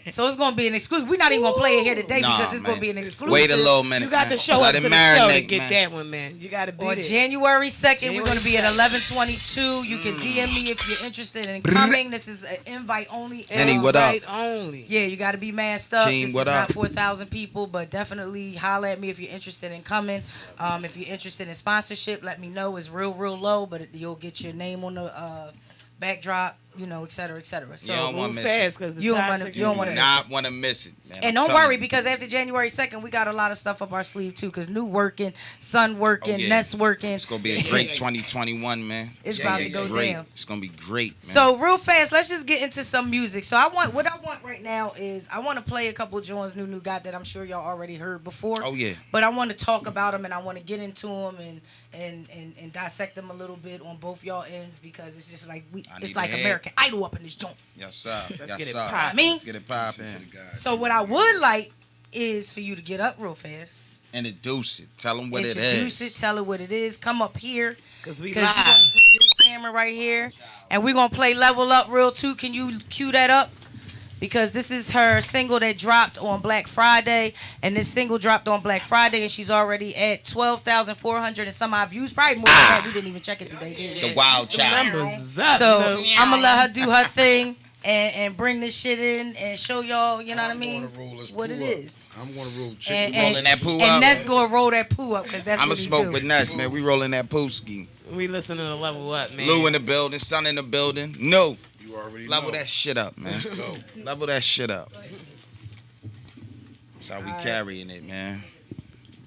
So it's going to be an exclusive. We're not even going to play it here today because it's going to be an exclusive. Wait a little minute. You got to show up to the show to get that one, man. You got to be On there. January 2nd, we're going to be at 1122. You can DM me if you're interested in coming. This is an invite only. Henny, what up? Invite only. Yeah, you got to be masked up. Team, this what is up? not 4,000 people, but definitely holler at me if you're interested in coming. If you're interested in sponsorship, let me know. It's real low, but you'll get your name on the backdrop, you know, et cetera, et cetera. So You don't want to miss fast it. because you don't want to. You don't want to. Not want to miss it, man. And I'm don't telling worry, you. because after January 2nd, we got a lot of stuff up our sleeve too. Because New working, Sun working, Oh, yeah. Ness working. It's gonna be a great 2021, man. It's about to go great. down. It's gonna be great, man. So real fast, let's just get into some music. So what I want right now is I want to play a couple of joints Nunu got that I'm sure y'all already heard before. Oh yeah. But I want to talk about them and I want to get into them and dissect them a little bit on both y'all ends because it's just like it's like American Idol up in this joint. Yes, sir. Let's yes, get it sir. poppin'. Let's get it popping. So what I would like is for you to get up real fast. Introduce it. Tell them what it Introduce is. it. Tell it what it is. Come up here. Because we Because live. this camera right here. And we're going to play Level Up real too. Can you cue that up? Because this is her single that dropped on Black Friday. And this single dropped on Black Friday. And she's already at 12,400 and some odd views. Probably more than that. We didn't even check it today, did we? The Wild Child. Numbers up. So you know. I'm going to let her do her thing. And bring this shit in and show y'all, you know what I mean, what it is. I'm going to roll And, rolling that poo up. And Ness going to roll that poo up because that's I'm what going to he smoke do. with Ness, man. We rolling that poo ski. We listening to Level Up, man. Lou in the building. Son in the building. No. You already Level know. that shit up, man. Let's go. Level that shit up. That's how we carrying it, man.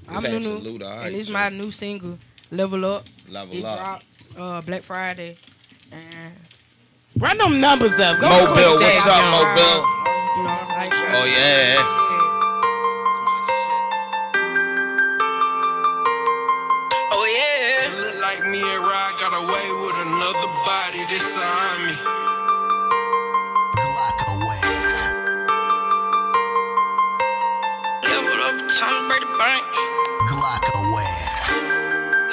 I'm It's Nunu, absolute, all right, and it's so my new single, Level Up. Level It up. dropped Black Friday. And Run them numbers up. Go Mobile, quick, what's Jay. up, Mobile? you know, like, Oh, yeah. Oh yeah. It look like me and Rod got away with another body. This on me. Glock away. Level up, time to break the bank. Glock away.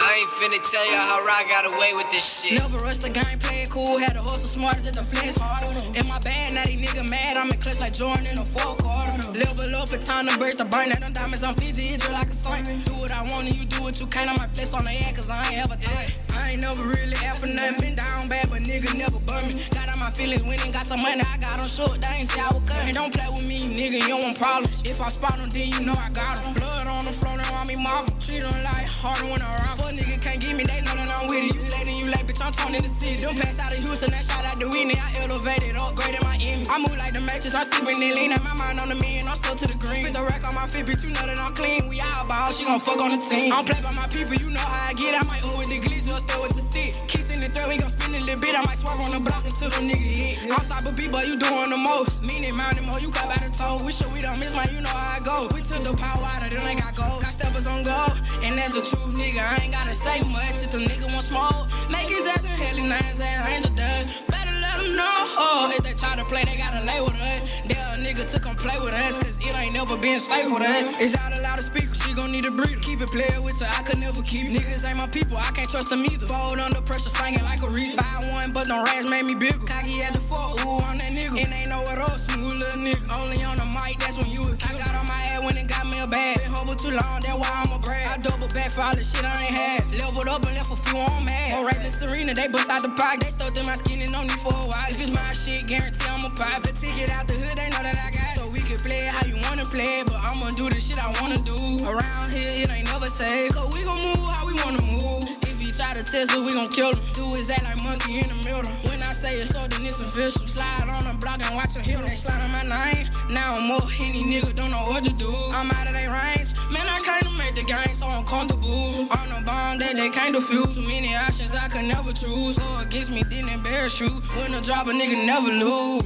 I ain't finna tell y'all how Rock got away with this shit. Never rushed the game, play it cool. Had a hustle smarter than the flex harder. In my bag, now these nigga mad. I'm in clutch like Jordan in a fourth quarter. Level up, it's time to break the burn. Now them diamonds on Fiji, it's just like a saint. Do what I want and you do what you can. I might flex on the air, cause I ain't ever done. I ain't never really after nothing. Been down bad, but nigga never burn me. Got out my feelings, winning, got some money. I got on short, they ain't say I was coming. Don't play with me, nigga, you don't want problems. If I spot them, then you know I got them. Blood on the floor, they want me mob. Treat them like harder when I rob. Fuck nigga can't get me, they know that I'm with it. You late and you late, bitch, I'm torn in the city. Them pass out of Houston, that shot out the Whitney. I elevated, upgraded my image. I move like the Matrix, I sleep in the lean. At my mind on the million, I'm still to the green. Put the rack on my feet, bitch, you know that I'm clean. We all ball, she gon' fuck on the team. I don't play by my people, you know how I get. I might owe with the glizzy or stay with the stick. Kissing the thread, we gon' spin a little bit. I might swerve on the block until the nigga hit. Outside but people, you doing the most. Meaning mountain more, you got by the toe. We sure we don't miss, man, you know how I go. We took the power out of them, they got gold. Got steppers on gold, and that's the truth, nigga. I ain't gotta say much if the nigga want smoke. Make his ass in hell, nines ass angel done. Better let them know. If they try to play, they gotta lay with us. They're a nigga to come play with us, cause it ain't never been safe with us. It's out allowed to speak, she gon' need a breather. Keep it playing with her, I could never keep. Niggas ain't my people, I can't trust them either. Fold under pressure, singing like a reader. 5-1, but them rags made me bigger. Cocky at the fort, ooh, I'm that nigga. And ain't nowhere else, smooth little nigga. Only on the mic, that's when you a killer. I got on my head when it got me a bag. Been humble too long, that's why I'm a brag. I double back for all the shit I ain't had. Leveled up and left a few on mad. More reckless Serena, they bust out the pot. They stuck in my skin and no need for a while. If it's my shit, guarantee I'm a pop. The ticket out the hood, they know that I got it. So we can play it how you wanna play it, but I'ma do the shit I wanna do. Around here, it ain't never safe. Cause we gon' move how we wanna move. If he try to test us, we gon' kill him. Do his act like monkey in the middle. When I say it's so, then it's official. Slide on the block and watch him hit him. They slide on my name. Now I'm more any nigga don't know what to do. I'm out of their range. Man, I kinda make the game so uncomfortable. On the bomb, they kinda feel. Too many options I could never choose. Go against me, then embarrass you. When I drop a nigga never lose.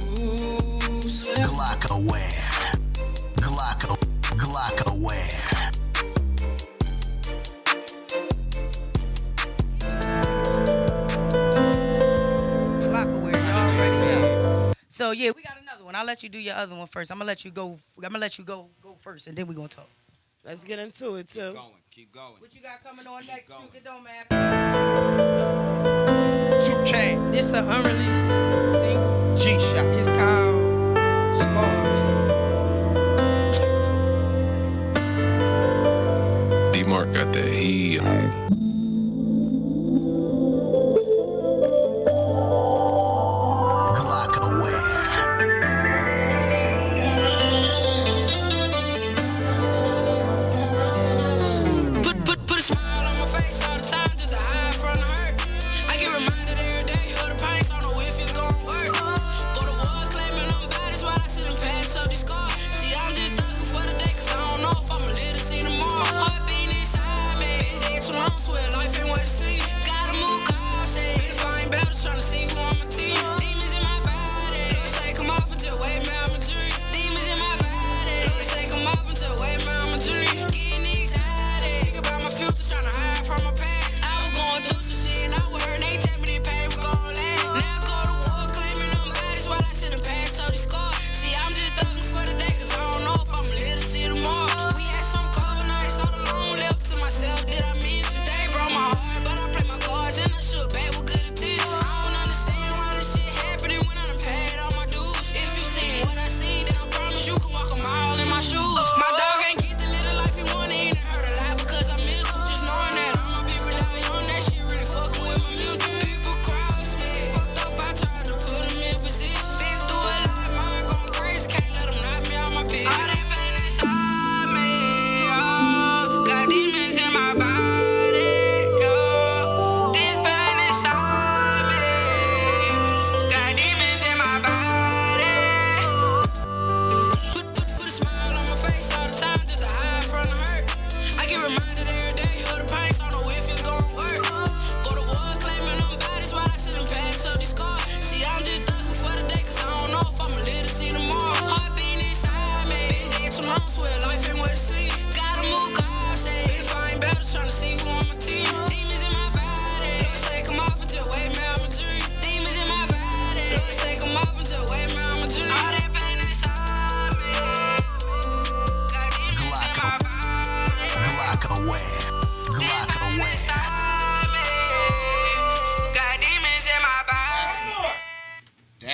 Glock aware. Glock aware. So yeah, we got another one. I'll let you do your other one first. I'm gonna let you go first, and then we gonna talk. Let's get into it too. Keep going. What you got coming on next? It don't matter. 2K. This an unreleased single. G-Shot. It's called Scars. D-Mark got that heat.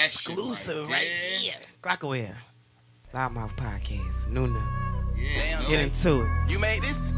Exclusive right here. Glockaware. Loudmouth Podcast. New. Yeah. Get into it. You made this?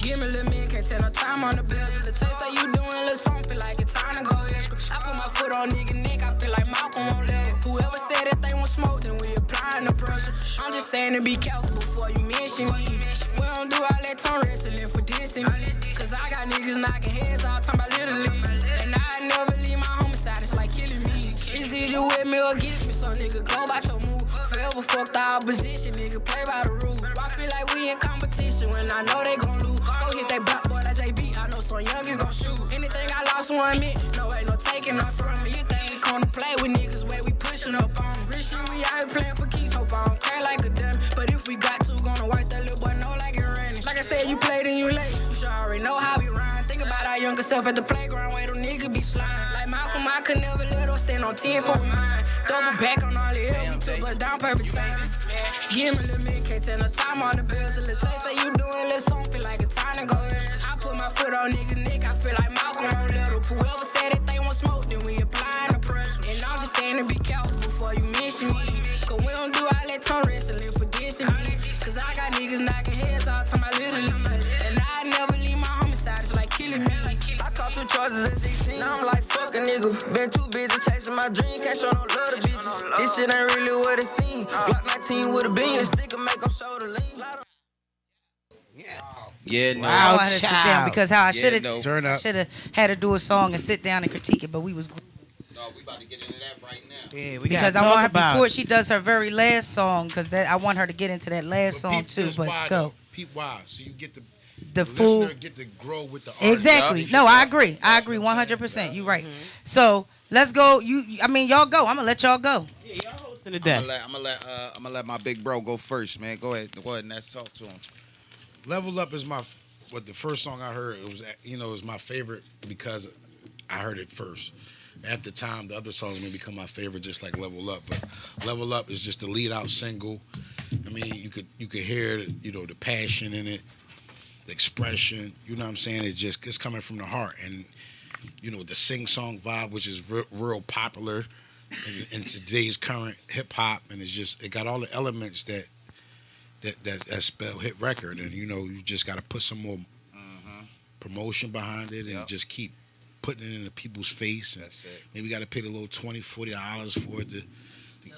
Give me a little minute, can't tell no time on the bills. The taste how you doing, little song feel like it's time to go extra. I put my foot on nigga neck, I feel like Malcolm on level. Whoever said that they want smoke, then we applying the pressure. I'm just saying to be careful before you mention me. We don't do all that tongue wrestling for dissing me. Cause I got niggas knocking heads all time about Little League. And I never leave my homicide, it's like killing me. It's either with me or against me, so nigga go about your move. Forever fuck the opposition, nigga play by the rules. I feel like we in competition when I know they gon' lose. Go hit that block boy like JB, I know some youngins gon' shoot. Anything I lost 1 minute, no ain't no taking off from me. You think we come to play with niggas where we pushing up on. Rich shit, we out here playing for keys, hope I don't crack like a dummy. But if we got to, gonna wipe that little boy know like it raining. Like I said, you played and you late. You should already know how we rhyme. Think about our younger self at the playground where them niggas be slime. Like Malcolm, I could never let her stand on 10 for mine. Double back on all the hell we took, but down perfect time. Give me a little minute, can't tell no time on the bills. A little taste how you doing, little song feel like it's time to go in. I put my foot on nigga neck, I feel like Malcolm on little. Whoever said that they want smoke, then we applying the pressure. And I'm just saying to be careful before you meet mention me. Cause we don't do all that tongue wrestling for dissing me. Cause I got niggas knocking heads all time I literally. And I never leave my homicide, it's like killing me. I caught 2 charges at 16. Now I'm like, fuck a nigga. Been too busy chasing my dream. Can't show no love to bitches. This shit ain't really what it seems. Glock 19 with a bean. Stick and make them show the lean. Yeah, no. I had to sit down because how I should have Turn up. should have had to do a song and sit down and critique it, but we was. No, we about to get into that right now. Yeah, we Because gotta I want talk her about before it. she does her very last song, because I want her to get into that last song too. But go. Peep why. So you get The listener full. get to grow with the artist. Exactly. No, I agree. I agree 100%. You're right. So let's go. I mean, y'all go. I'm gonna let y'all go. Yeah, y'all hosting the day. I'm gonna let my big bro go first, man. Go ahead and let's talk to him. Level Up is the first song I heard. It was, it was my favorite because I heard it first. At the time, the other songs may become my favorite, just like Level Up. But Level Up is just the lead out single. I mean, you could hear, the passion in it, the expression. You know what I'm saying? It's coming from the heart, and the sing song vibe, which is real popular in today's current hip hop, and it got all the elements that spell hit record, and you just got to put some more promotion behind it, and just keep putting it into people's face. And that's it. Maybe got to pay the little $20-$40 for the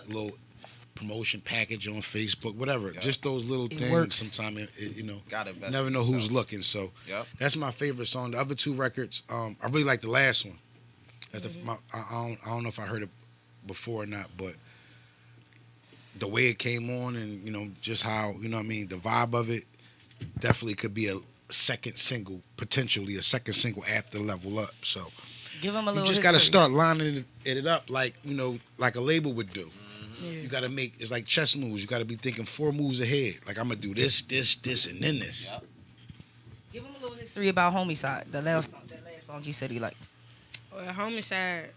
little promotion package on Facebook, whatever. Just those little things. Works. Sometimes Gotta invest never in know who's yourself. looking. So that's my favorite song. The other 2 records, I really like the last one. That's I don't know if I heard it before or not, but the way it came on, and just how the vibe of it, definitely could be a second single, potentially a second single after Level Up. So Give them a little. you just got to history. start lining it up like like a label would do. You got to it's like chess moves. You got to be thinking 4 moves ahead. Like, I'm gonna do this, and then this. Give them a little history about Homicide. That last song he said he liked. Well, Homicide,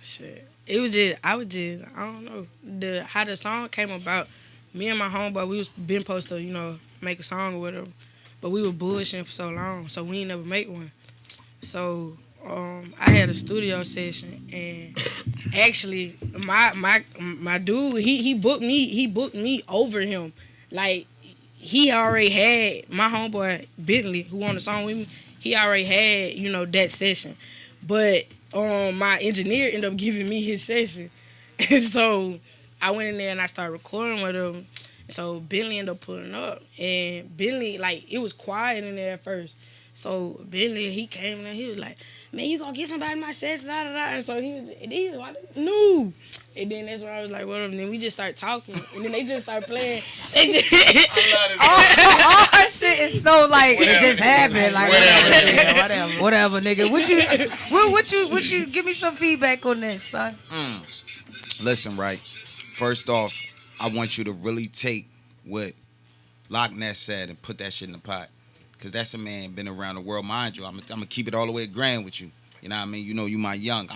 shit. It was just, I don't know, how the song came about. Me and my homeboy, we was been supposed to, make a song or whatever, but we were bullshitting for so long, so we ain't never make one. So I had a studio session, and actually my dude, he booked me over him. Like, he already had my homeboy Bentley, who on the song with me. He already had that session, but my engineer ended up giving me his session, and so I went in there and I started recording with him. So Bentley ended up pulling up, and Bentley, like, it was quiet in there at first. So Bentley, he came in and he was like, "Man, you gonna get somebody in my session?" Da, da, da. And so he was like, "No." And then that's where I was like, "What?" And then we just started talking, and then they just started playing. All shit is so like it just happened. Like whatever, nigga. What you give me some feedback on this, son? Listen, right. First off, I want you to really take what Loch Ness said and put that shit in the pot. Because that's a man been around the world. Mind you, I'm going to keep it all the way grand with you. You know what I mean? You my young.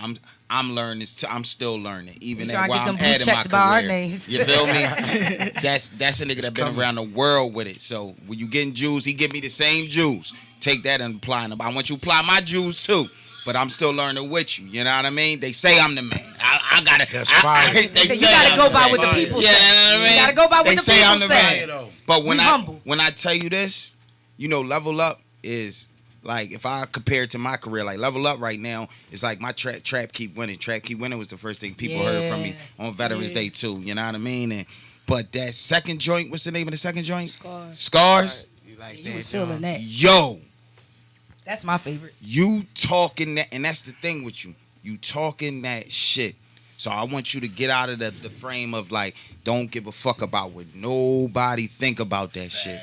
I'm learning. I'm still learning. Even at where I'm at in my career. You feel me? That's a nigga that been around the world with it. So when you getting Jews, he give me the same Jews. Take that and apply them. I want you to apply my Jews too. But I'm still learning with you. You know what I mean? They say I'm the man. I gotta. That's fine. You gotta go by what the people say. You know what I mean? You gotta go by what the people say. They say I'm the man. But humble. when I tell you this, Level Up is like, if I compare it to my career, like Level Up right now is like my trap keep winning. Trap keep winning was the first thing people heard from me on Veterans Day too. You know what I mean? But that second joint, what's the name of the second joint? Scars. You was feeling that. Yo. That's my favorite. You talking that, and that's the thing with you. You talking that shit. So I want you to get out of the frame of like, don't give a fuck about what nobody think about that shit.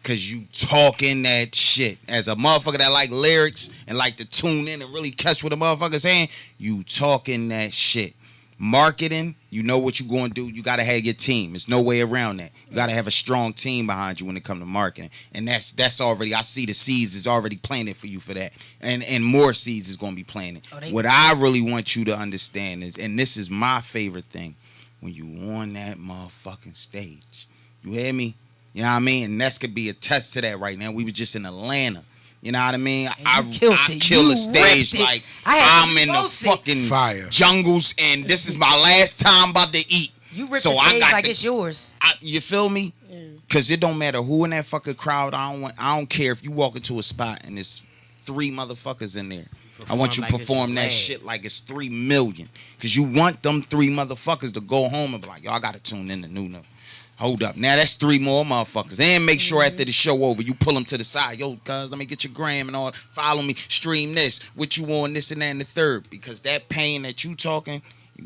Cause you talking that shit. As a motherfucker that like lyrics and like to tune in and really catch what a motherfucker's saying, you talking that shit. Marketing, you know what you going to do. You got to have your team. There's no way around that. You got to have a strong team behind you when it comes to marketing. And that's already, I see the seeds is already planted for you for that. And more seeds is going to be planted. What I really want you to understand is, and this is my favorite thing, when you on that motherfucking stage. You hear me? You know what I mean? And Ness could be a test to that right now. We was just in Atlanta. You know what I mean? I kill the stage like I'm in the fucking fire jungles, and this is my last time about to eat. You rip the stage like it's yours. You feel me? Cause it don't matter who in that fucking crowd. I don't care if you walk into a spot and there's 3 motherfuckers in there. I want you to perform that shit like it's 3 million. Cause you want them 3 motherfuckers to go home and be like, yo, I gotta tune in to New. Hold up. Now that's 3 more motherfuckers. And make sure after the show over, you pull them to the side. Yo, cuz, let me get your gram and all. Follow me. Stream this. What you on, this and that and the third. Because that pain that you talking,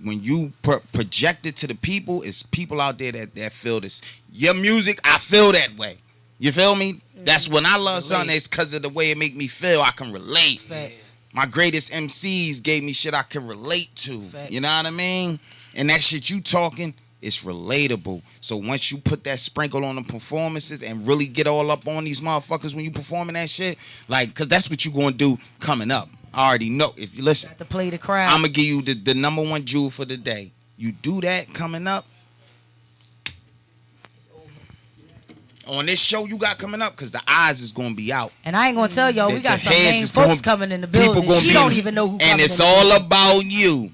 when you project it to the people, it's people out there that feel this. Your music, I feel that way. You feel me? That's when I love something. It's because of the way it make me feel. I can relate. Facts. My greatest MCs gave me shit I can relate to. Facts. You know what I mean? And that shit you talking, it's relatable. So once you put that sprinkle on the performances and really get all up on these motherfuckers when you performing that shit, like, because that's what you going to do coming up. I already know. If you listen, got to play the crowd. I'm going to give you the number 1 jewel for the day. You do that coming up on this show you got coming up, because the eyes is going to be out. And I ain't going to tell y'all, we got some main folks coming in the building. She don't even know who coming in. And it's all about you.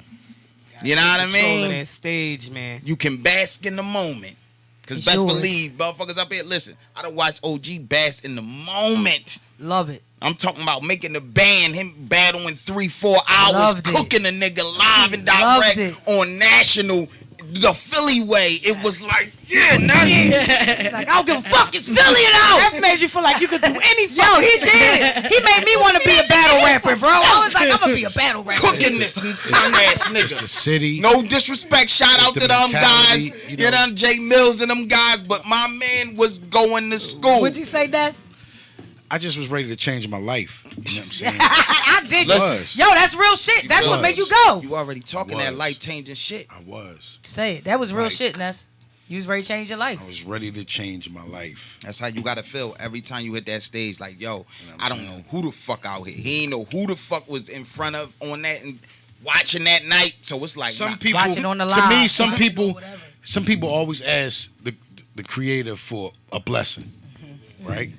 You know what I mean? Controlling that stage, man. You can bask in the moment. Because best believe, motherfuckers up here, listen, I done watched OG bask in the moment. Love it. I'm talking about making the band, him battling 3-4 hours, cooking a nigga live and direct on national, the Philly way. It was like, like, I don't give a fuck, it's Philly now. That made you feel like you could do anything. Yo, he did. He made me want to be a battle rapper, bro. I was like, I'm going to be a battle rapper. Cooking this ass nigga. It's the city. No disrespect. Shout out to them guys. You know, Jay Mills and them guys. But my man was going to school. What'd you say, Des? I just was ready to change my life. You know what I'm saying? I did. Listen. Yo, that's real shit. That's what made you go. You already talking that life-changing shit. I was. Say it. That was real shit, Ness. You was ready to change your life. I was ready to change my life. That's how you gotta feel every time you hit that stage. Like, yo, I don't know who the fuck out here. He ain't know who the fuck was in front of on that and watching that night. So it's like some people watching on the live. To me, some people always ask the creator for a blessing, right?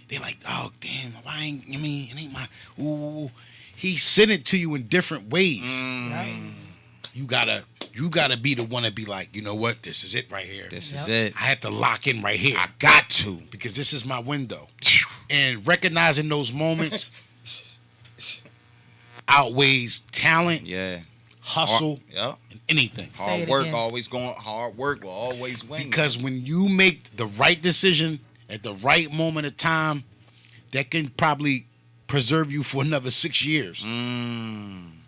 They're like, oh damn, why ain't I mean it ain't my ooh. He sent it to you in different ways. Right? You gotta be the one to be like, you know what, this is it right here. This is it. I had to lock in right here. I got to. Because this is my window. And recognizing those moments outweighs talent, hustle, and anything. Hard work will always win. Because when you make the right decision at the right moment of time, that can probably preserve you for another 6 years.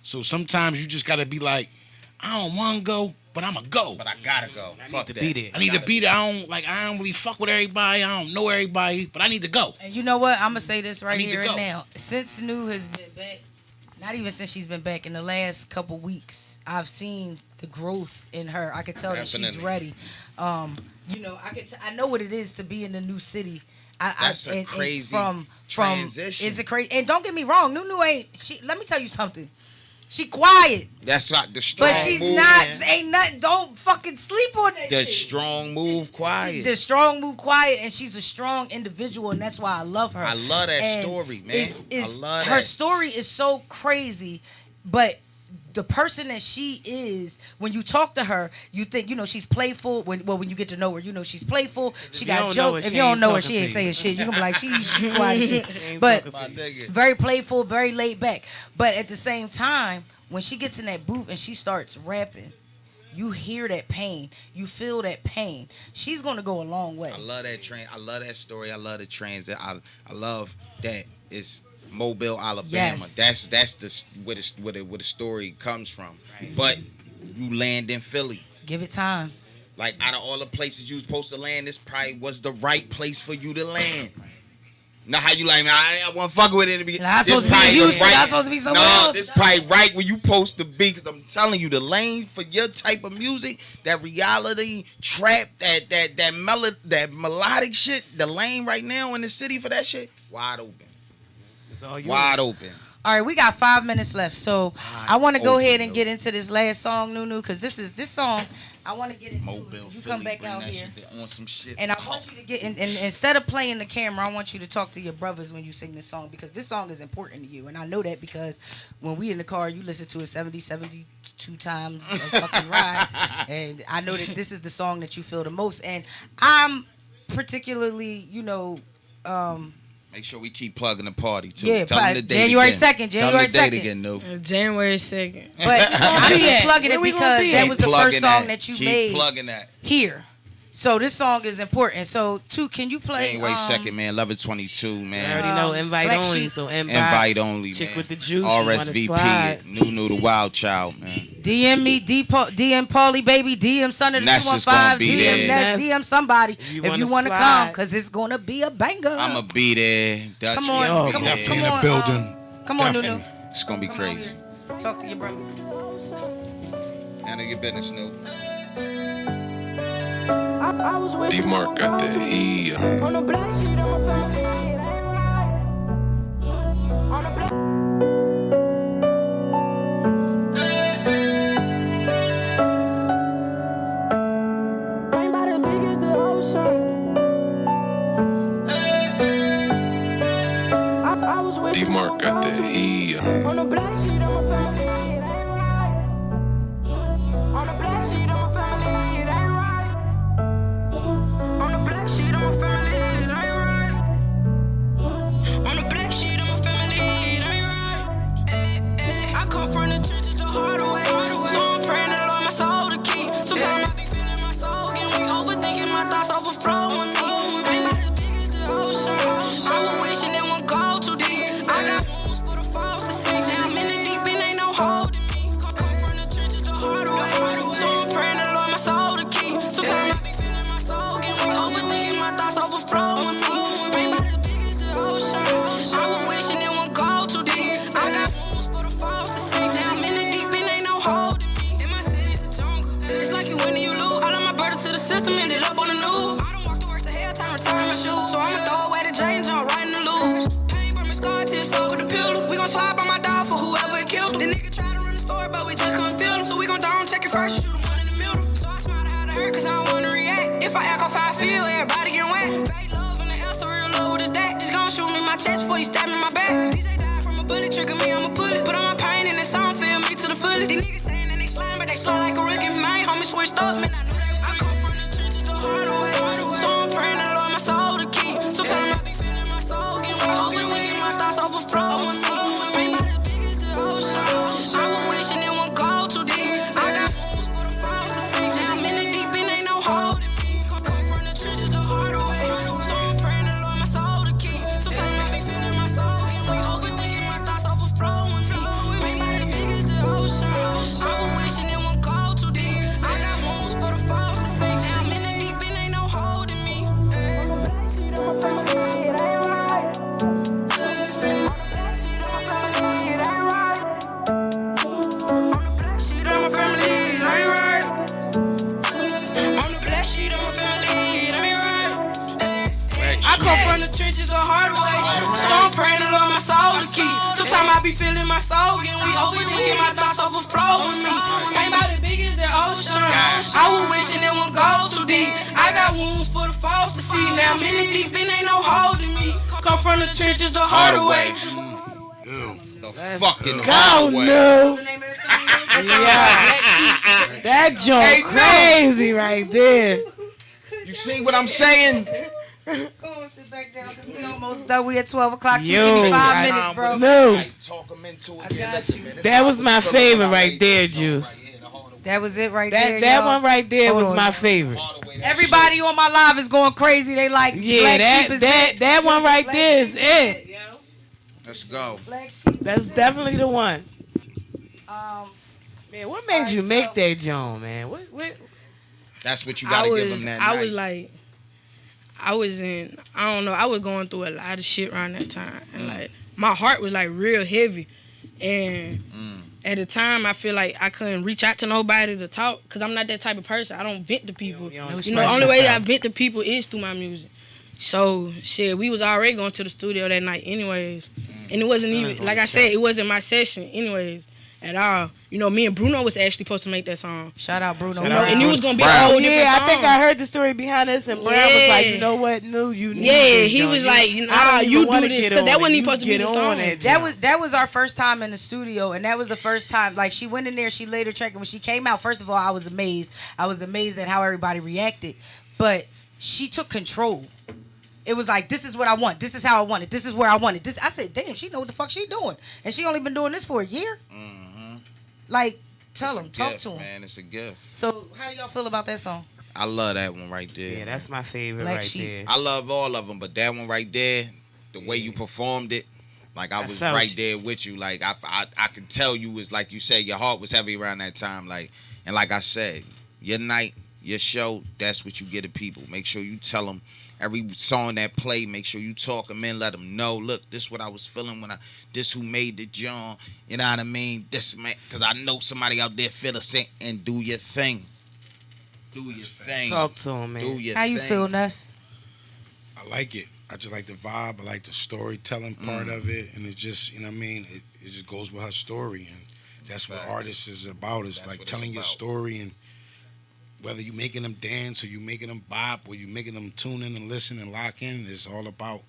So sometimes you just gotta be like, I don't want to go, but I'm going to go. But I got to go. I need to be there. I need to be there. I don't really fuck with everybody. I don't know everybody, but I need to go. And you know what? I'm going to say this right here and now. Since New has been back, not even since she's been back, in the last couple weeks, I've seen the growth in her. I can tell that she's ready. You know, I know what it is to be in the new city. That's a crazy transition. It's a crazy. And don't get me wrong, New ain't. Let me tell you something. She quiet. That's not the strong move. But she's not. Ain't nothing. Don't fucking sleep on that. The shit. strong move, quiet. The strong move, quiet, and she's a strong individual, and that's why I love her. I love that story, man. I love that. Her story is so crazy, but the person that she is, when you talk to her, you think, you know, she's playful. When you get to know her, you know she's playful. She got jokes. If you don't know her, she ain't saying shit. You're going to be like, she's quiet. But very playful, very laid back. But at the same time, when she gets in that booth and she starts rapping, you hear that pain. You feel that pain. She's going to go a long way. I love that train. I love that story. I love the trains. I love that it's Mobile, Alabama. Yes. That's where the story comes from. Right. But you land in Philly. Give it time. Like, out of all the places you was supposed to land, this probably was the right place for you to land. Now how you like, man, I want to fuck with it. I'm supposed to be in Houston. I'm supposed to be somewhere else. This probably right where you supposed to be. Because I'm telling you, the lane for your type of music, that reality trap, that melodic shit, the lane right now in the city for that shit, wide open. It's all yours. Wide open. All right, we got 5 minutes left, so I want to go ahead and get into this last song, Nunu, because this song I want to get into. Mobile, you come back out here on some shit. and I want you to get in, and instead of playing the camera, I want you to talk to your brothers when you sing this song, because this song is important to you, and I know that because when we in the car, you listen to it 72 times a fucking ride, and I know that this is the song that you feel the most, and I'm particularly, Make sure we keep plugging the party too. Yeah, Tell them the date January again. 2nd. January Tell them the 2nd. date again, no. January 2nd. But I'm just plugging it because that was the first song that you keep made plugging that. here. So this song is important. So, can you play? January 2nd, man. 11/22, man. I already know invite Black only, Sheep. so Invite only, Chick man. with the juice. RSVP. Nunu the Wild Child, man. DM me, DM Paulie, baby, DM Son of the Ness is gonna 215, be DM there. Ness, DM somebody if you want to come, slide. because it's going to be a banger. I'ma be there. Dutch Come on, gonna be come on, there. come in the on, building. Come on, Nunu. It's gonna be crazy. Talk to your brother. Handle your business, Snoop. D-Mark got that heat. On the black sheet, I'm a family. On the black. Ain't about as big as the ocean. I was with D-Mark got that heat. on the black sheet, I'm a family. On the black sheet, I'm a family. It ain't right. On the black sheet, I'm a family. It ain't right. On the black sheet, I'm a family. It ain't right. I come from the trenches the hard way. So I'm praying that Lord my soul to keep. Sometimes I be feeling my soul getting weak, overthinking my thoughts overflowing me. Ain't about as big as the ocean. I was wishing it won't go too deep. I got wounds for the falls to see. Now I'm in the deep and ain't no holding me. Come from the trenches the hard way. So I'm praying that Lord my soul to keep. Sometimes I be feeling my soul getting weak, overthinking my thoughts overflowing me. Ain't about as big as the ocean. I was wishing it won't go too deep. I got wounds for the falls to see. Now I'm in the deep and ain't no holding me. In my city, it's a jungle. It's like you win and you lose. All of my burden to the system ended up on the news. I don't walk the works to hell, time to retire my shoes. So I'ma throw away the J and jump right in the lose. Pain brought me scar till it's over the pillow. We gon' slide by my dog for whoever it killed him. The nigga try to run the store, but we just couldn't feel him. So we gon' down, check it first, shoot him one in the middle. So I smile to how to hurt, cause I don't wanna react. If I act off how I feel, everybody get wet. Fake love in the air, so real love, what is that? Just gon' shoot me in my chest before you stab me in my back. DJ died from a bullet, trigger me, I'ma put it. Put on my pain in the song, feel me to the fullest. These niggas saying that they slime, but they slow like a rookie. My homie switched up, man, I knew they I come from the trenches the hard way. So I'm praying that Lord my soul to keep. Sometimes I be feeling my soul getting weak, overthinking my thoughts overflowing me. Ain't about as big as the ocean. I was wishing it won't go too deep. I got wounds for the falls to see. Now I'm in the deep and ain't no holding me. Come from the trenches the hard way. So I'm praying that Lord my soul to keep. Sometimes I be feeling my soul getting weak, overthinking my thoughts overflowing me. Ain't about as big as the ocean. I was wishing it won't go too deep. I got wounds for the falls to see. Now I'm in the deep and ain't no holding me. I come from the trenches the hard way. So I'm praying to Lord my soul to keep. Sometimes I be feeling my soul getting weak, overthinking my thoughts overflowing me. Ain't about as big as the ocean. I was wishing it won't go too deep. I got wounds for the falls to see. Now I'm in the deep and ain't no holding me. Come from the trenches the hard way. The fucking Go, hard way. no. That joke Hey, crazy right there. You see what I'm saying? Go on, sit back down, because we almost done. We at 12 o'clock. You Yo, give me 5 minutes, bro. No. Talk 'em into it. I got you. That was my favorite right there, Juice. That was it right there, That y'all. one right there Hold was on, my y'all. favorite. Everybody on my live is going crazy. They like Yeah, Black Sheep is it. that one right Black there is Sheep it. Let's go. Black Sheep. That's definitely the one. Man, what made you so- make that Joan, man? What? That's what you gotta give them that night. I was like, I was in, I don't know, I was going through a lot of shit around that time. And like, my heart was like real heavy. And at the time, I feel like I couldn't reach out to nobody to talk because I'm not that type of person. I don't vent to people. You know, the only way I vent to people is through my music. So, shit, we was already going to the studio that night anyways. And it wasn't even, like I said, it wasn't my session anyways at all. You know, me and Bruno was actually supposed to make that song. Shout out Bruno. And it was going to be a whole different song. I think I heard the story behind this, and Brown was like, you know what, no, you need this, he was like, you do this, because that wasn't even supposed to be the song. That was our first time in the studio, and that was the first time, like, she went in there, she laid her track, and when she came out, first of all, I was amazed. I was amazed at how everybody reacted, but she took control. It was like, this is what I want. This is how I want it. This is where I want it. This, I said, damn, she know what the fuck she doing. And she only been doing this for a year. Mm-hmm. Like, tell him, talk to him. Man, it's a gift. So, how do y'all feel about that song? I love that one right there. Yeah, that's my favorite Black right Sheep. there. I love all of them, but that one right there, the way you performed it, like I was right there with you. Like I could tell you was like you said, your heart was heavy around that time. Like, and like I said, your night, your show, that's what you get to people. Make sure you tell them. Every song that play, make sure you talk them in, let them know, look, this what I was feeling when this who made the John, you know what I mean? This man, because I know somebody out there feel the same, and do your thing. Do your thing. Talk to him, man. Do your How you thing. feel, Ness? I like it. I just like the vibe. I like the storytelling part of it, and it just, you know what I mean? It just goes with her story, and that's what artists is about. It's like telling your story, and whether you making them dance or you making them bop or you making them tune in and listen and lock in, it's all about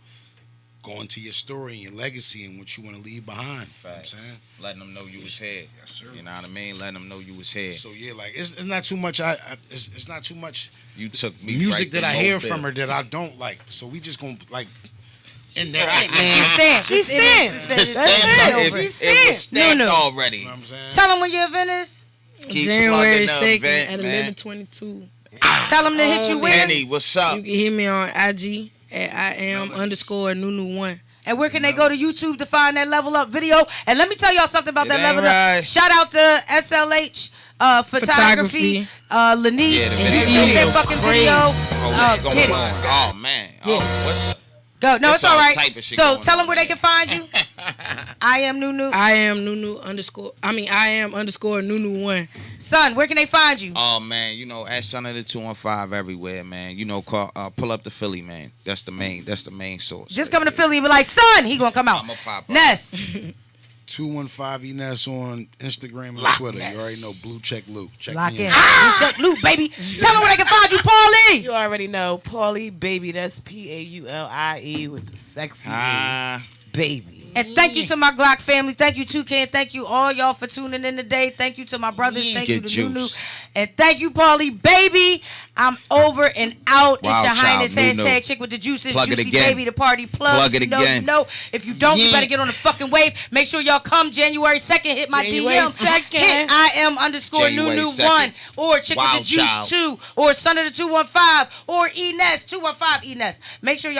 going to your story and your legacy and what you want to leave behind. Facts. You know what I'm saying? Letting them know you was here. Yes, sir. You know what I mean? Letting them know you was here. So yeah, like it's not too much. It's not too much. You took me music right that I to hear Mobile. from her that I don't like. So we just gonna like in that. She stands. It was stamped already. You know what I'm saying? Tell them when your event is. Keep January plugging 2nd the event, at man. 11:22. Tell them to hit you with. Penny, what's up? You can hit me on IG at IAM_Nunu1. And where can they go to YouTube to find that Level Up video? And let me tell y'all something about It that ain't Level right. Up. Shout out to SLH Photography, Lanice. Yeah, the If you video see that fucking crazy. video, What's hit going it. on? Oh man. Yeah. Oh, what the? Go. No, There's it's all all right. type of shit So going tell them on where they can find you. I am Nunu. IAM_Nunu1. Son, where can they find you? Oh man, you know, at Son of the 215 everywhere, man. You know, call pull up to Philly, man. That's the main source. Just coming to Philly and be like, son, he gonna come out. I'ma pop up. Ness. 215 Eness on Instagram and Twitter. You already know Blue Check Luke. Check Lock me in. out. Blue Check Luke, baby. Tell them where they can find you, Paulie. You already know, Paulie, baby. That's PAULIE with the sexy baby. And thank you to my Glock family. Thank you, 2K. And thank you all y'all for tuning in today. Thank you to my brothers. Thank you to Nunu. And thank you, Paulie, baby. I'm over and out. Wild it's your child, highness. Nunu. Hashtag chick with the juices. Plug it Juicy again. baby, the party plug. Plug it If you know, again. you know. If you don't, you Yeah. better get on the fucking wave. Make sure y'all come January 2nd. Hit my January DM. 2nd. Hit January IAM_Nunu1 or chick with the Wild juice child. 2 or Son of the 215 or Eness 215 Eness. Make sure y'all